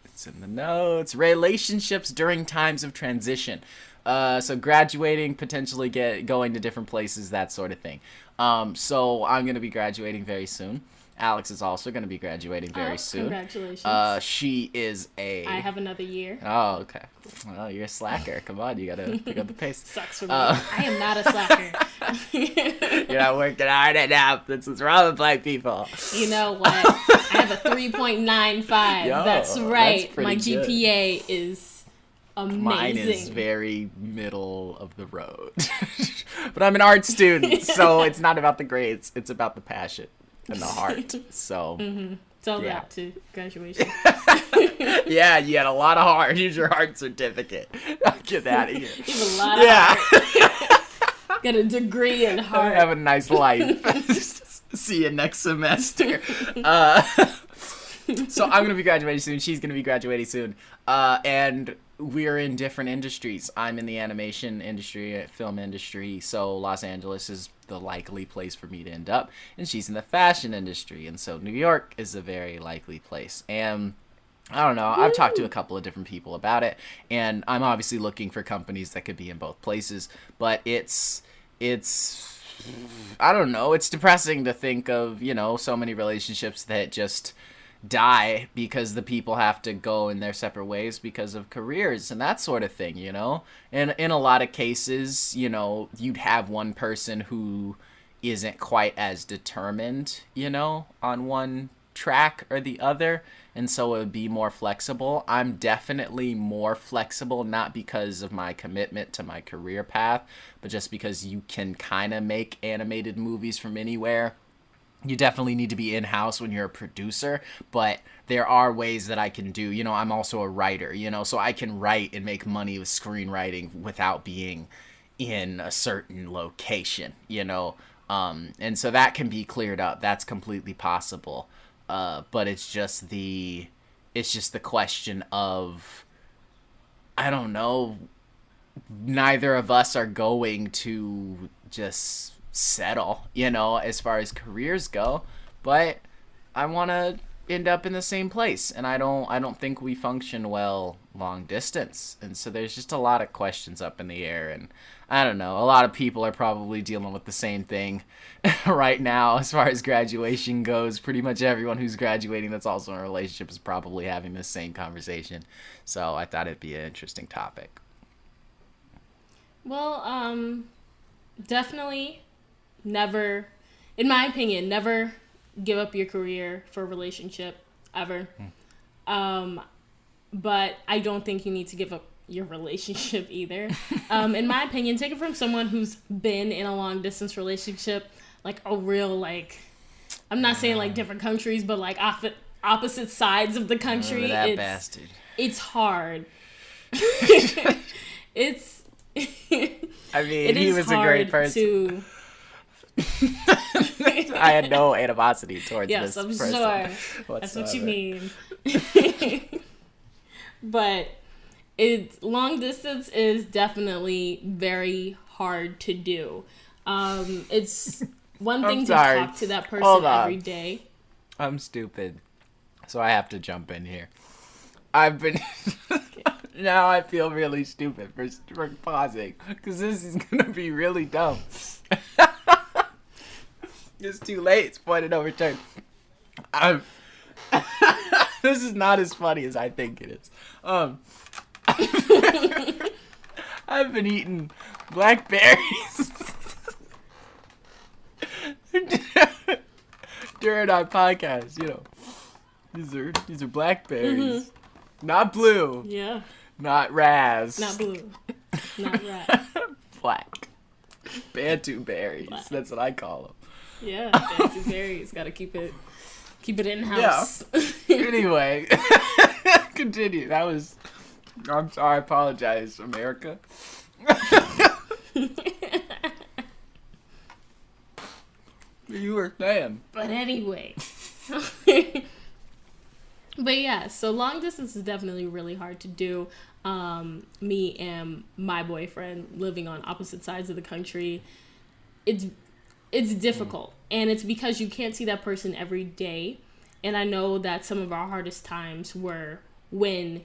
It's in the notes. Relationships during times of transition. So graduating, potentially going to different places, that sort of thing. So I'm going to be graduating very soon. Alex is also going to be graduating very soon.
Congratulations.
She is I
have another year.
Oh, okay. Well, you're a slacker. Come on, you got to pick up the pace.
Sucks for me. I am not a slacker.
You're not working hard enough. That's what's wrong with black people.
You know what? I have a 3.95. That's right.
That's
My
good.
GPA is amazing.
Mine is very middle of the road. But I'm an art student, so it's not about the grades. It's about the passion and the heart. So,
Tell that to graduation.
Yeah, you had a lot of heart. Here's your heart certificate. Get out of here.
You have a lot of heart. Got a degree in heart.
Have a nice life. See you next semester. So I'm going to be graduating soon. She's going to be graduating soon. And we're in different industries. I'm in the animation industry, film industry. So Los Angeles is the likely place for me to end up. And she's in the fashion industry. And so New York is a very likely place. And I don't know. I've talked to a couple of different people about it. And I'm obviously looking for companies that could be in both places. But it's I don't know. It's depressing to think of, so many relationships that just die because the people have to go in their separate ways because of careers and that sort of thing, And in a lot of cases, you'd have one person who isn't quite as determined, on one track or the other. And so it would be more flexible. I'm definitely more flexible, not because of my commitment to my career path, but just because you can kind of make animated movies from anywhere. You definitely need to be in-house when you're a producer, but there are ways that I can do. I'm also a writer, so I can write and make money with screenwriting without being in a certain location, and so that can be cleared up. That's completely possible. But it's just the question of, I don't know, neither of us are going to just settle, as far as careers go, but I want to end up in the same place, and I don't think we function well long distance, and so there's just a lot of questions up in the air, and I don't know, a lot of people are probably dealing with the same thing right now as far as graduation goes. Pretty much everyone who's graduating that's also in a relationship is probably having the same conversation, so I thought it'd be an interesting topic.
Well, definitely never, in my opinion, never give up your career for a relationship, ever. But I don't think you need to give up your relationship either. In my opinion, take it from someone who's been in a long distance relationship, like a real, I'm not saying like different countries, but like opposite sides of the country.
That bastard.
It's hard. It's.
I mean, he was a great person. I had no animosity towards this person. Yes, I'm sure. Whatsoever.
That's what you mean. But long distance is definitely very hard to do. It's one thing to talk to that person every day.
I'm stupid, so I have to jump in here. I've been... Now I feel really stupid for pausing, because this is going to be really dumb. It's too late. It's point and overturn. This is not as funny as I think it is. I've been eating blackberries during our podcast. These are blackberries, not blue.
Yeah.
Not Raz.
Not blue. Not Raz.
Black. Bantu berries. Black. That's what I call them.
Yeah, Bantu berries. Gotta keep it in house.
Yeah. Anyway, continue. I'm sorry. I apologize, America. You were saying.
But anyway. But yeah, so long distance is definitely really hard to do. Me and my boyfriend living on opposite sides of the country, it's difficult. And it's because you can't see that person every day. And I know that some of our hardest times were when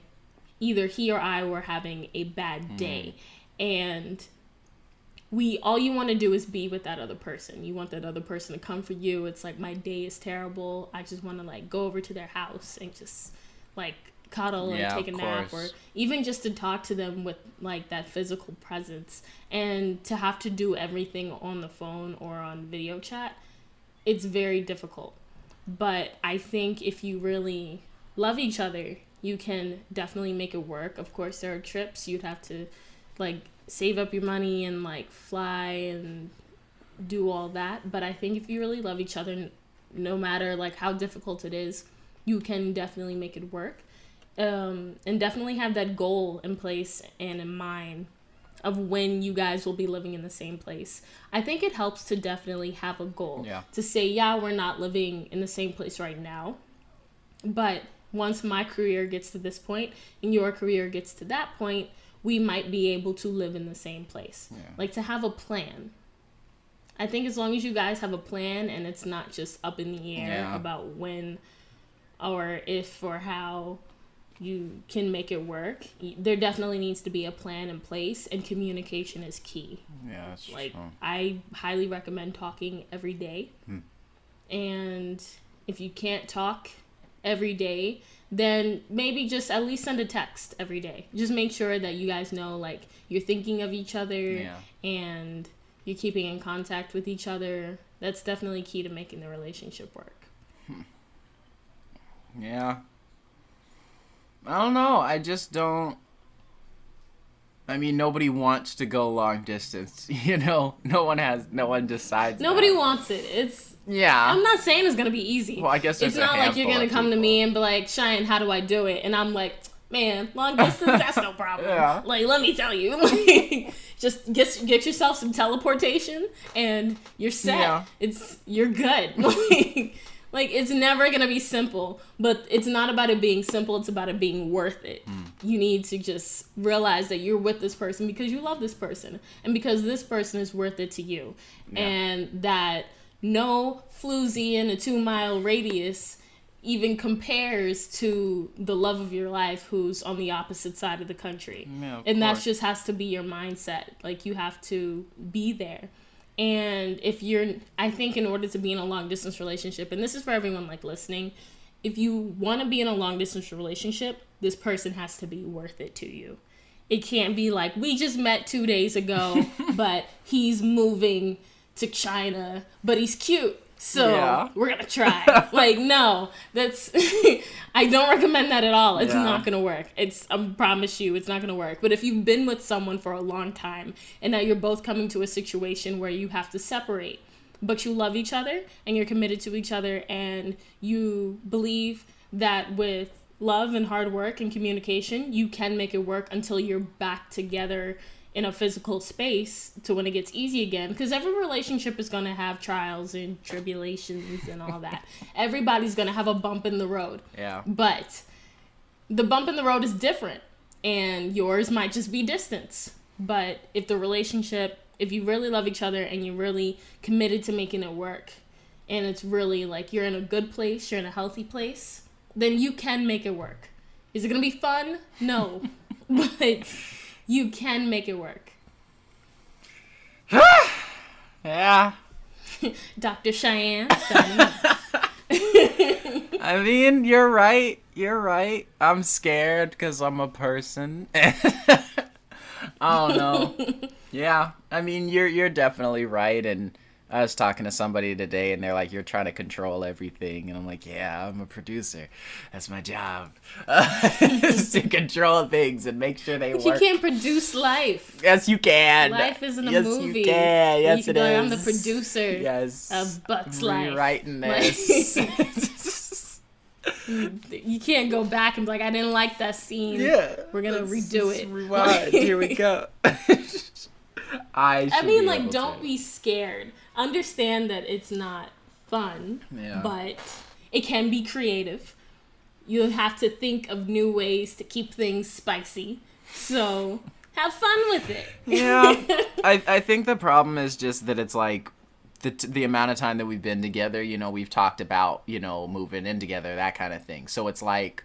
either he or I were having a bad day. And all you want to do is be with that other person. You want that other person to comfort you. It's like, my day is terrible. I just want to go over to their house and just cuddle and take a nap, or even just to talk to them with that physical presence. And to have to do everything on the phone or on video chat, it's very difficult. But I think if you really love each other you can definitely make it work. Of course, there are trips you'd have to like save up your money and like fly and do all that. But I think if you really love each other, no matter like how difficult it is, you can definitely make it work. And definitely have that goal in place and in mind of when you guys will be living in the same place. I think it helps to definitely have a goal.
Yeah.
To say, yeah, we're not living in the same place right now, but once my career gets to this point and your career gets to that point, we might be able to live in the same place. Yeah. Like, to have a plan. I think as long as you guys have a plan and it's not just up in the air about when or if or how you can make it work, there definitely needs to be a plan in place, and communication is key.
Yeah, that's
like
true.
I highly recommend talking every day. And if you can't talk every day, then maybe just at least send a text every day. Just make sure that you guys know like you're thinking of each other and you're keeping in contact with each other. That's definitely key to making the relationship work.
Yeah. I don't know. I just don't. I mean, nobody wants to go long distance. You know, no one decides.
Nobody wants it. It's.
Yeah.
I'm not saying it's gonna be easy.
Well, I guess
it's not like you're gonna come to me and be like, Cheyenne, how do I do it? And I'm like, man, long distance, that's no problem. Yeah. Like, let me tell you, like, just get yourself some teleportation and you're set. Yeah. You're good. Like, it's never going to be simple, but it's not about it being simple. It's about it being worth it. You need to just realize that you're with this person because you love this person and because this person is worth it to you. Yeah. And that no floozy in a 2-mile radius even compares to the love of your life who's on the opposite side of the country. Yeah, and that just has to be your mindset. Like, you have to be there. And I think in order to be in a long distance relationship, and this is for everyone like listening, if you want to be in a long distance relationship, this person has to be worth it to you. It can't be like, we just met 2 days ago, but he's moving to China, but he's cute. So we're going to try. Like, no, that's, I don't recommend that at all. It's not going to work. I promise you, it's not going to work. But if you've been with someone for a long time and now you're both coming to a situation where you have to separate, but you love each other and you're committed to each other and you believe that with love and hard work and communication, you can make it work until you're back together in a physical space to when it gets easy again, because every relationship is going to have trials and tribulations and all that. Everybody's going to have a bump in the road. Yeah. But the bump in the road is different, and yours might just be distance. But if the relationship, if you really love each other and you're really committed to making it work, and it's really like you're in a good place, you're in a healthy place, then you can make it work. Is it going to be fun? No. But you can make it work.
Yeah.
Dr. Cheyenne.
I mean, you're right. You're right. I'm scared because I'm a person. I don't know. Yeah. I mean, you're definitely right. And I was talking to somebody today, and they're like, you're trying to control everything. And I'm like, yeah, I'm a producer. That's my job. Is to control things and make sure they work.
You can't produce life.
Yes, you can.
Life isn't a movie.
Yes, you can. Yes,
you
it is.
I'm the producer of Buck's life.
Rewriting this.
You can't go back and be like, I didn't like that scene. Yeah. We're going to redo it.
Rewind. Here we go. I mean,
like, don't be scared. Understand that it's not fun, but it can be creative. You have to think of new ways to keep things spicy. So have fun with it.
Yeah. I think the problem is just that it's like the amount of time that we've been together, you know, we've talked about, you know, moving in together, that kind of thing. So it's like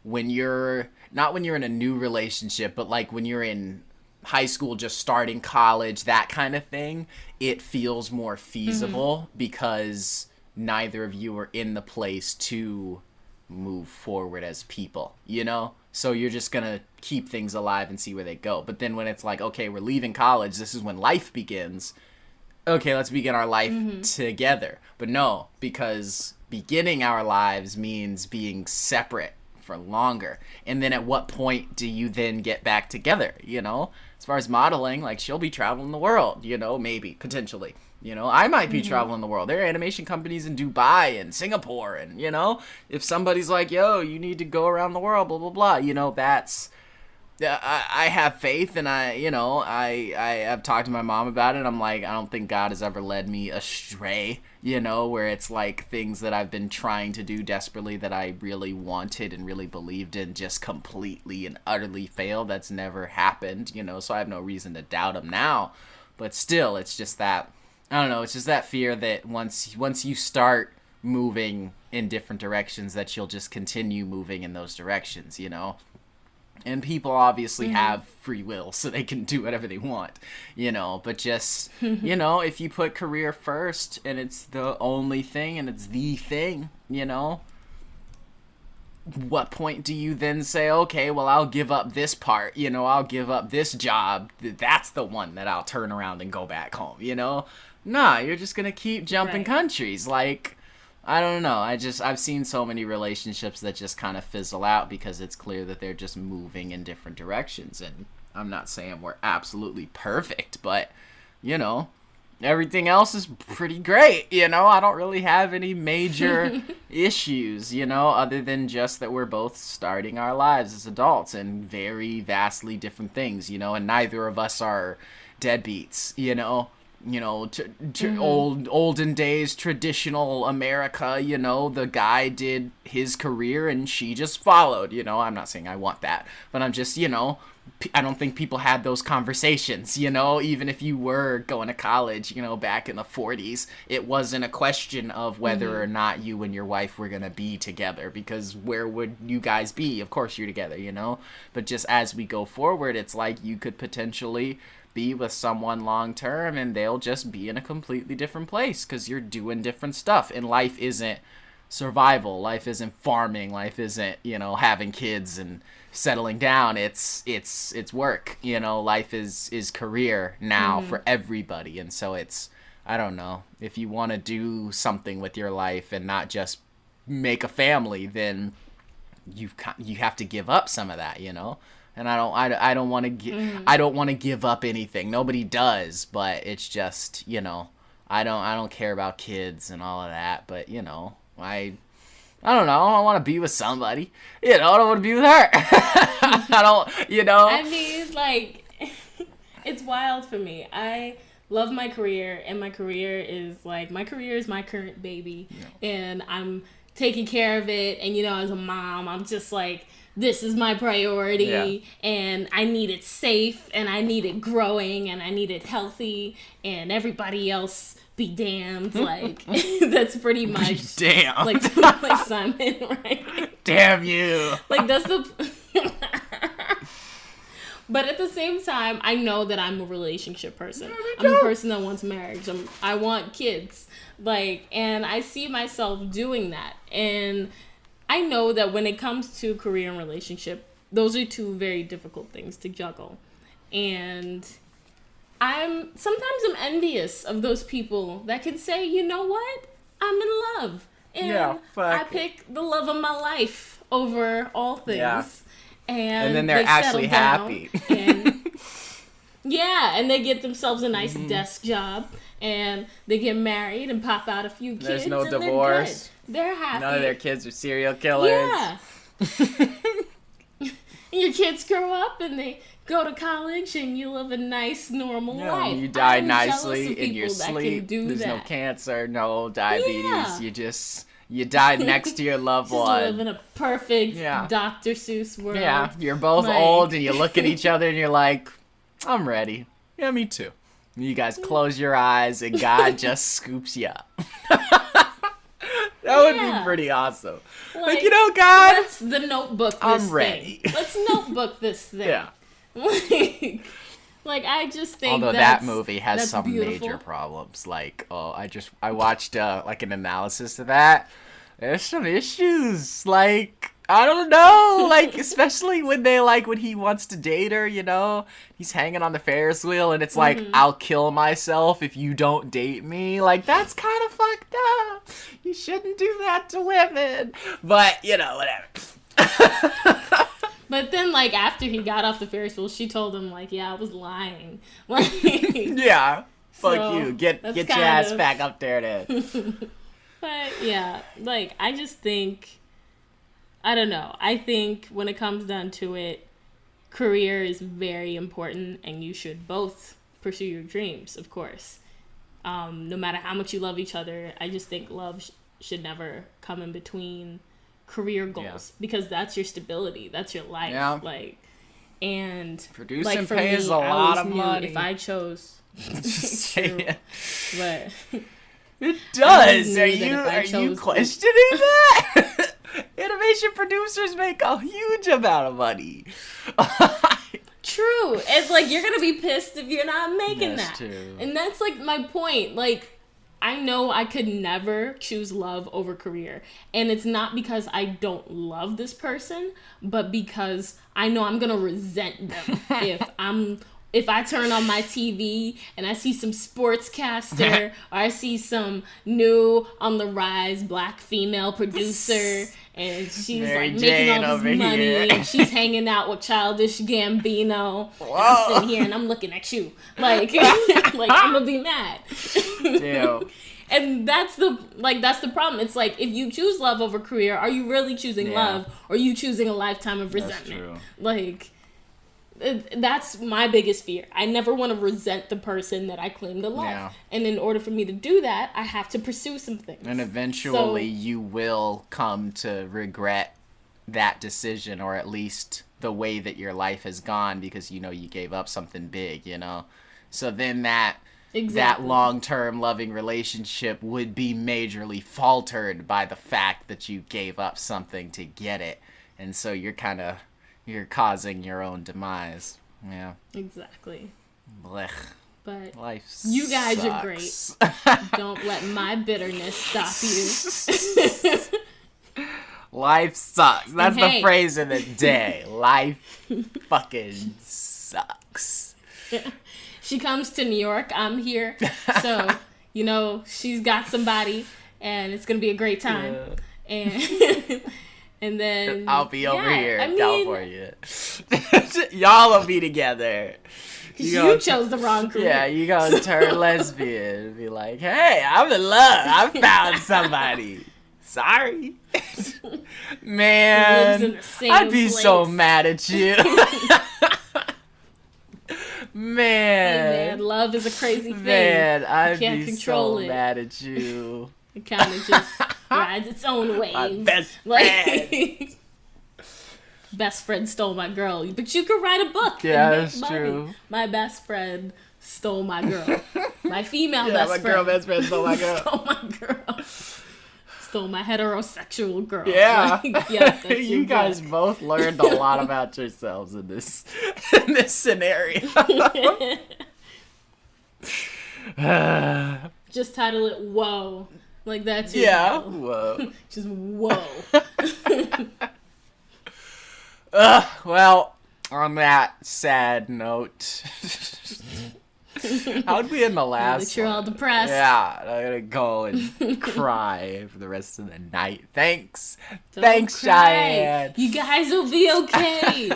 when you're in a new relationship, but like when you're in high school, just starting college, that kind of thing, it feels more feasible because neither of you are in the place to move forward as people, you know? So you're just gonna keep things alive and see where they go. But then when it's like, okay, we're leaving college, this is when life begins. Okay, let's begin our life together. But no, because beginning our lives means being separate for longer. And then at what point do you then get back together, you know? As far as modeling, like, she'll be traveling the world, you know, maybe, potentially. You know, I might be traveling the world. There are animation companies in Dubai and Singapore, and, you know, if somebody's like, yo, you need to go around the world, blah, blah, blah, you know, that's... I have faith, and I have talked to my mom about it. I'm like, I don't think God has ever led me astray, you know, where it's like things that I've been trying to do desperately that I really wanted and really believed in just completely and utterly failed. That's never happened, you know, so I have no reason to doubt him now. But still, it's just that, I don't know, it's just that fear that once you start moving in different directions, that you'll just continue moving in those directions, you know? And people obviously have free will, so they can do whatever they want, you know, but just, you know, if you put career first and it's the only thing and it's the thing, you know, what point do you then say, okay, well, I'll give up this part, you know, I'll give up this job. That's the one that I'll turn around and go back home, you know? Nah, you're just going to keep jumping countries. Like, I don't know. I've seen so many relationships that just kind of fizzle out because it's clear that they're just moving in different directions. And I'm not saying we're absolutely perfect, but, you know, everything else is pretty great. You know, I don't really have any major issues, you know, other than just that we're both starting our lives as adults in very vastly different things, you know, and neither of us are deadbeats, you know. You know, olden days, traditional America, you know, the guy did his career and she just followed, you know. I'm not saying I want that, but I'm just, you know, I don't think people had those conversations, you know, even if you were going to college, you know, back in the 40s, it wasn't a question of whether or not you and your wife were going to be together, because where would you guys be? Of course you're together, you know, but just as we go forward, it's like you could potentially be with someone long term and they'll just be in a completely different place because you're doing different stuff. And life isn't survival, life isn't farming, life isn't, you know, having kids and settling down. It's work, you know. Life is career now for everybody. And so it's, I don't know, if you want to do something with your life and not just make a family, then you have to give up some of that, you know. And I don't want to give up anything. Nobody does, but it's just, you know, I don't care about kids and all of that, but, you know, I don't know, I want to be with somebody. You know, I don't want to be with her. I don't, you know.
I mean, like, it's wild for me. I love my career, and my career is my current baby, and I'm taking care of it, and, you know, as a mom, I'm just like, this is my priority, and I need it safe, and I need it growing, and I need it healthy, and everybody else be damned. Like, that's pretty much
damn,
like Simon, right?
Damn you.
Like, that's the but at the same time, I know that I'm a relationship person. I'm a person that wants marriage. I want kids, like, and I see myself doing that. And I know that when it comes to career and relationship, those are two very difficult things to juggle. And sometimes I'm envious of those people that can say, you know what? I'm in love. And I pick the love of my life over all things. Yeah. And
then they're actually happy.
And and they get themselves a nice desk job, and they get married and pop out a few kids.
There's no divorce.
They're happy.
None of their kids are serial killers.
Yeah. Your kids grow up and they go to college, and you live a nice, normal life.
You die nicely in your sleep. There's no cancer, no diabetes. You die next to your loved one.
Live in a perfect Dr. Seuss world.
Yeah, you're both old, and you look at each other, and you're like, I'm ready. Yeah, me too. You guys close your eyes, and God just scoops you up. That would be pretty awesome. Like, you know, God,
let's the notebook this
I'm ready.
Thing. Let's notebook this thing.
Yeah.
Like, I just think
although that movie has some
beautiful.
Major problems. Like, I watched like an analysis of that. There's some issues. Like, I don't know. Like, especially when he wants to date her, you know, he's hanging on the Ferris wheel, and it's like, I'll kill myself if you don't date me. Like, that's kind of fucked up. You shouldn't do that to women. But, you know, whatever.
But then, like, after he got off the Ferris wheel, she told him, like, yeah, I was lying. Like,
yeah. Fuck
so,
you. Get your ass back up there then.
But, yeah, like, I just think, I don't know. I think when it comes down to it, career is very important, and you should both pursue your dreams, of course. No matter how much you love each other, I just think love should never come in between career goals, because that's your stability, that's your life. Yeah. Like, and
producing
like for
pays
me,
a lot of money.
If I chose, true, but
it does. Are you questioning that? Animation producers make a huge amount of money.
True. It's like you're gonna be pissed if you're not making that.
True.
And that's like my point. Like, I know I could never choose love over career. And it's not because I don't love this person, but because I know I'm gonna resent them if I turn on my TV and I see some sportscaster or I see some new on the rise black female producer and she's Mary like making Jane all this money here. And she's hanging out with Childish Gambino. And I'm sitting here and I'm looking at you like like I'm gonna be mad.
Damn.
And that's the problem. It's like, if you choose love over career, are you really choosing love, or are you choosing a lifetime of resentment?
That's true.
Like, that's my biggest fear. I never want to resent the person that I claim to love. Yeah. And in order for me to do that, I have to pursue some things.
And eventually you will come to regret that decision, or at least the way that your life has gone, because you gave up something big, So then that long-term loving relationship would be majorly faltered by the fact that you gave up something to get it. And so you're causing your own demise. Yeah.
Exactly.
Blech.
But
life
you guys
sucks.
are great. Don't let my bitterness stop you.
Life sucks. That's the phrase of the day. Life fucking sucks.
She comes to New York, I'm here. So, she's got somebody, and it's going to be a great time. Yeah. And then
I'll be over here in California. Y'all will be together.
You chose the wrong career.
Yeah, you gonna turn lesbian and be like, hey, I'm in love. I found somebody. Sorry. Man, I'd be so mad at you. Man,
love is a crazy thing.
Man, I'd be so mad at you.
It kind of just rides its own wave.
My best friend.
Best friend stole my girl. But you could write a book.
Yeah, that's true.
My best friend stole my girl. My female best friend.
My girl best friend stole my girl.
Stole my girl. Stole my heterosexual girl.
Yeah.
Yeah,
you guys both learned a lot about yourselves in this scenario.
Just title it Whoa. Like that's your title.
Whoa.
Just whoa.
Well, on that sad note, how'd we end the last
you're all depressed.
Yeah, I'm gonna go and cry for the rest of the night. Thanks.
Don't
Thanks,
cry.
Cheyenne.
You guys will be okay.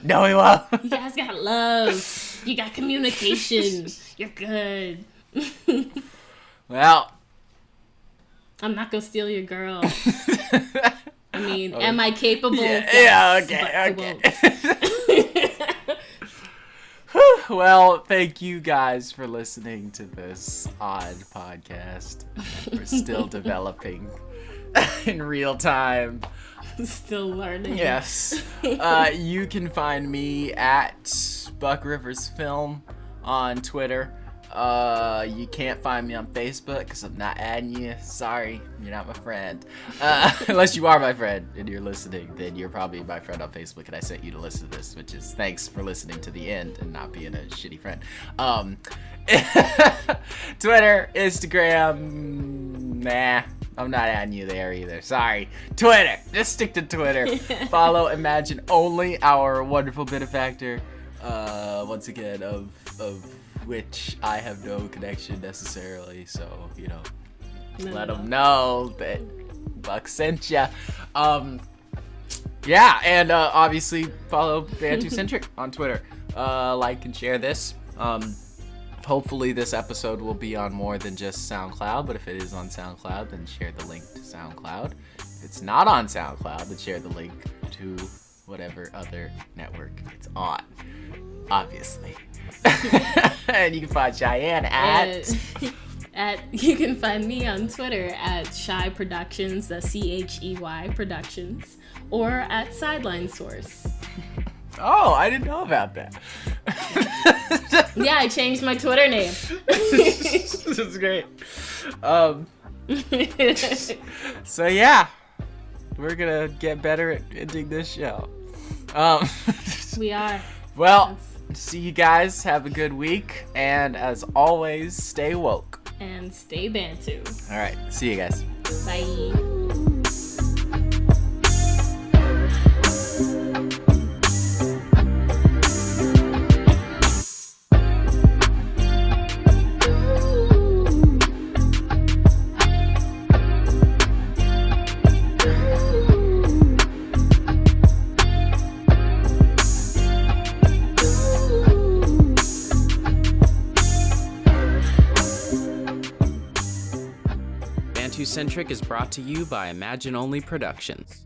No, we won't.
You guys got love. You got communication. You're good.
Well,
I'm not gonna steal your girl. I mean, am I capable?
Yeah, okay. Well, thank you guys for listening to this odd podcast. We're still developing in real time.
Still learning.
Yes. You can find me at Buck Rivers Film on Twitter. You can't find me on Facebook because I'm not adding you. Sorry, you're not my friend. Unless you are my friend and you're listening, then you're probably my friend on Facebook and I sent you to listen to this, which is thanks for listening to the end and not being a shitty friend. Twitter, Instagram, nah, I'm not adding you there either. Sorry. Twitter, just stick to Twitter. Follow Imagine Only, our wonderful benefactor. Once again, of which I have no connection necessarily, so let them know that Buck sent ya. Yeah, and obviously follow Bantucentric on Twitter. Like and share this. Hopefully this episode will be on more than just SoundCloud, but if it is on SoundCloud, then share the link to SoundCloud. If it's not on SoundCloud, then share the link to whatever other network it's on, obviously. And you can find Cheyenne
you can find me on Twitter at Shy Productions, the CHEY Productions, or at Sideline Source.
Oh, I didn't know about that.
Yeah, I changed my Twitter name.
This is great. So yeah, we're gonna get better at ending this show.
We are.
Well, see you guys. Have a good week, and as always, stay woke
and stay Bantu.
All right, see you guys.
Bye.
Bantucentric is brought to you by Imagine Only Productions.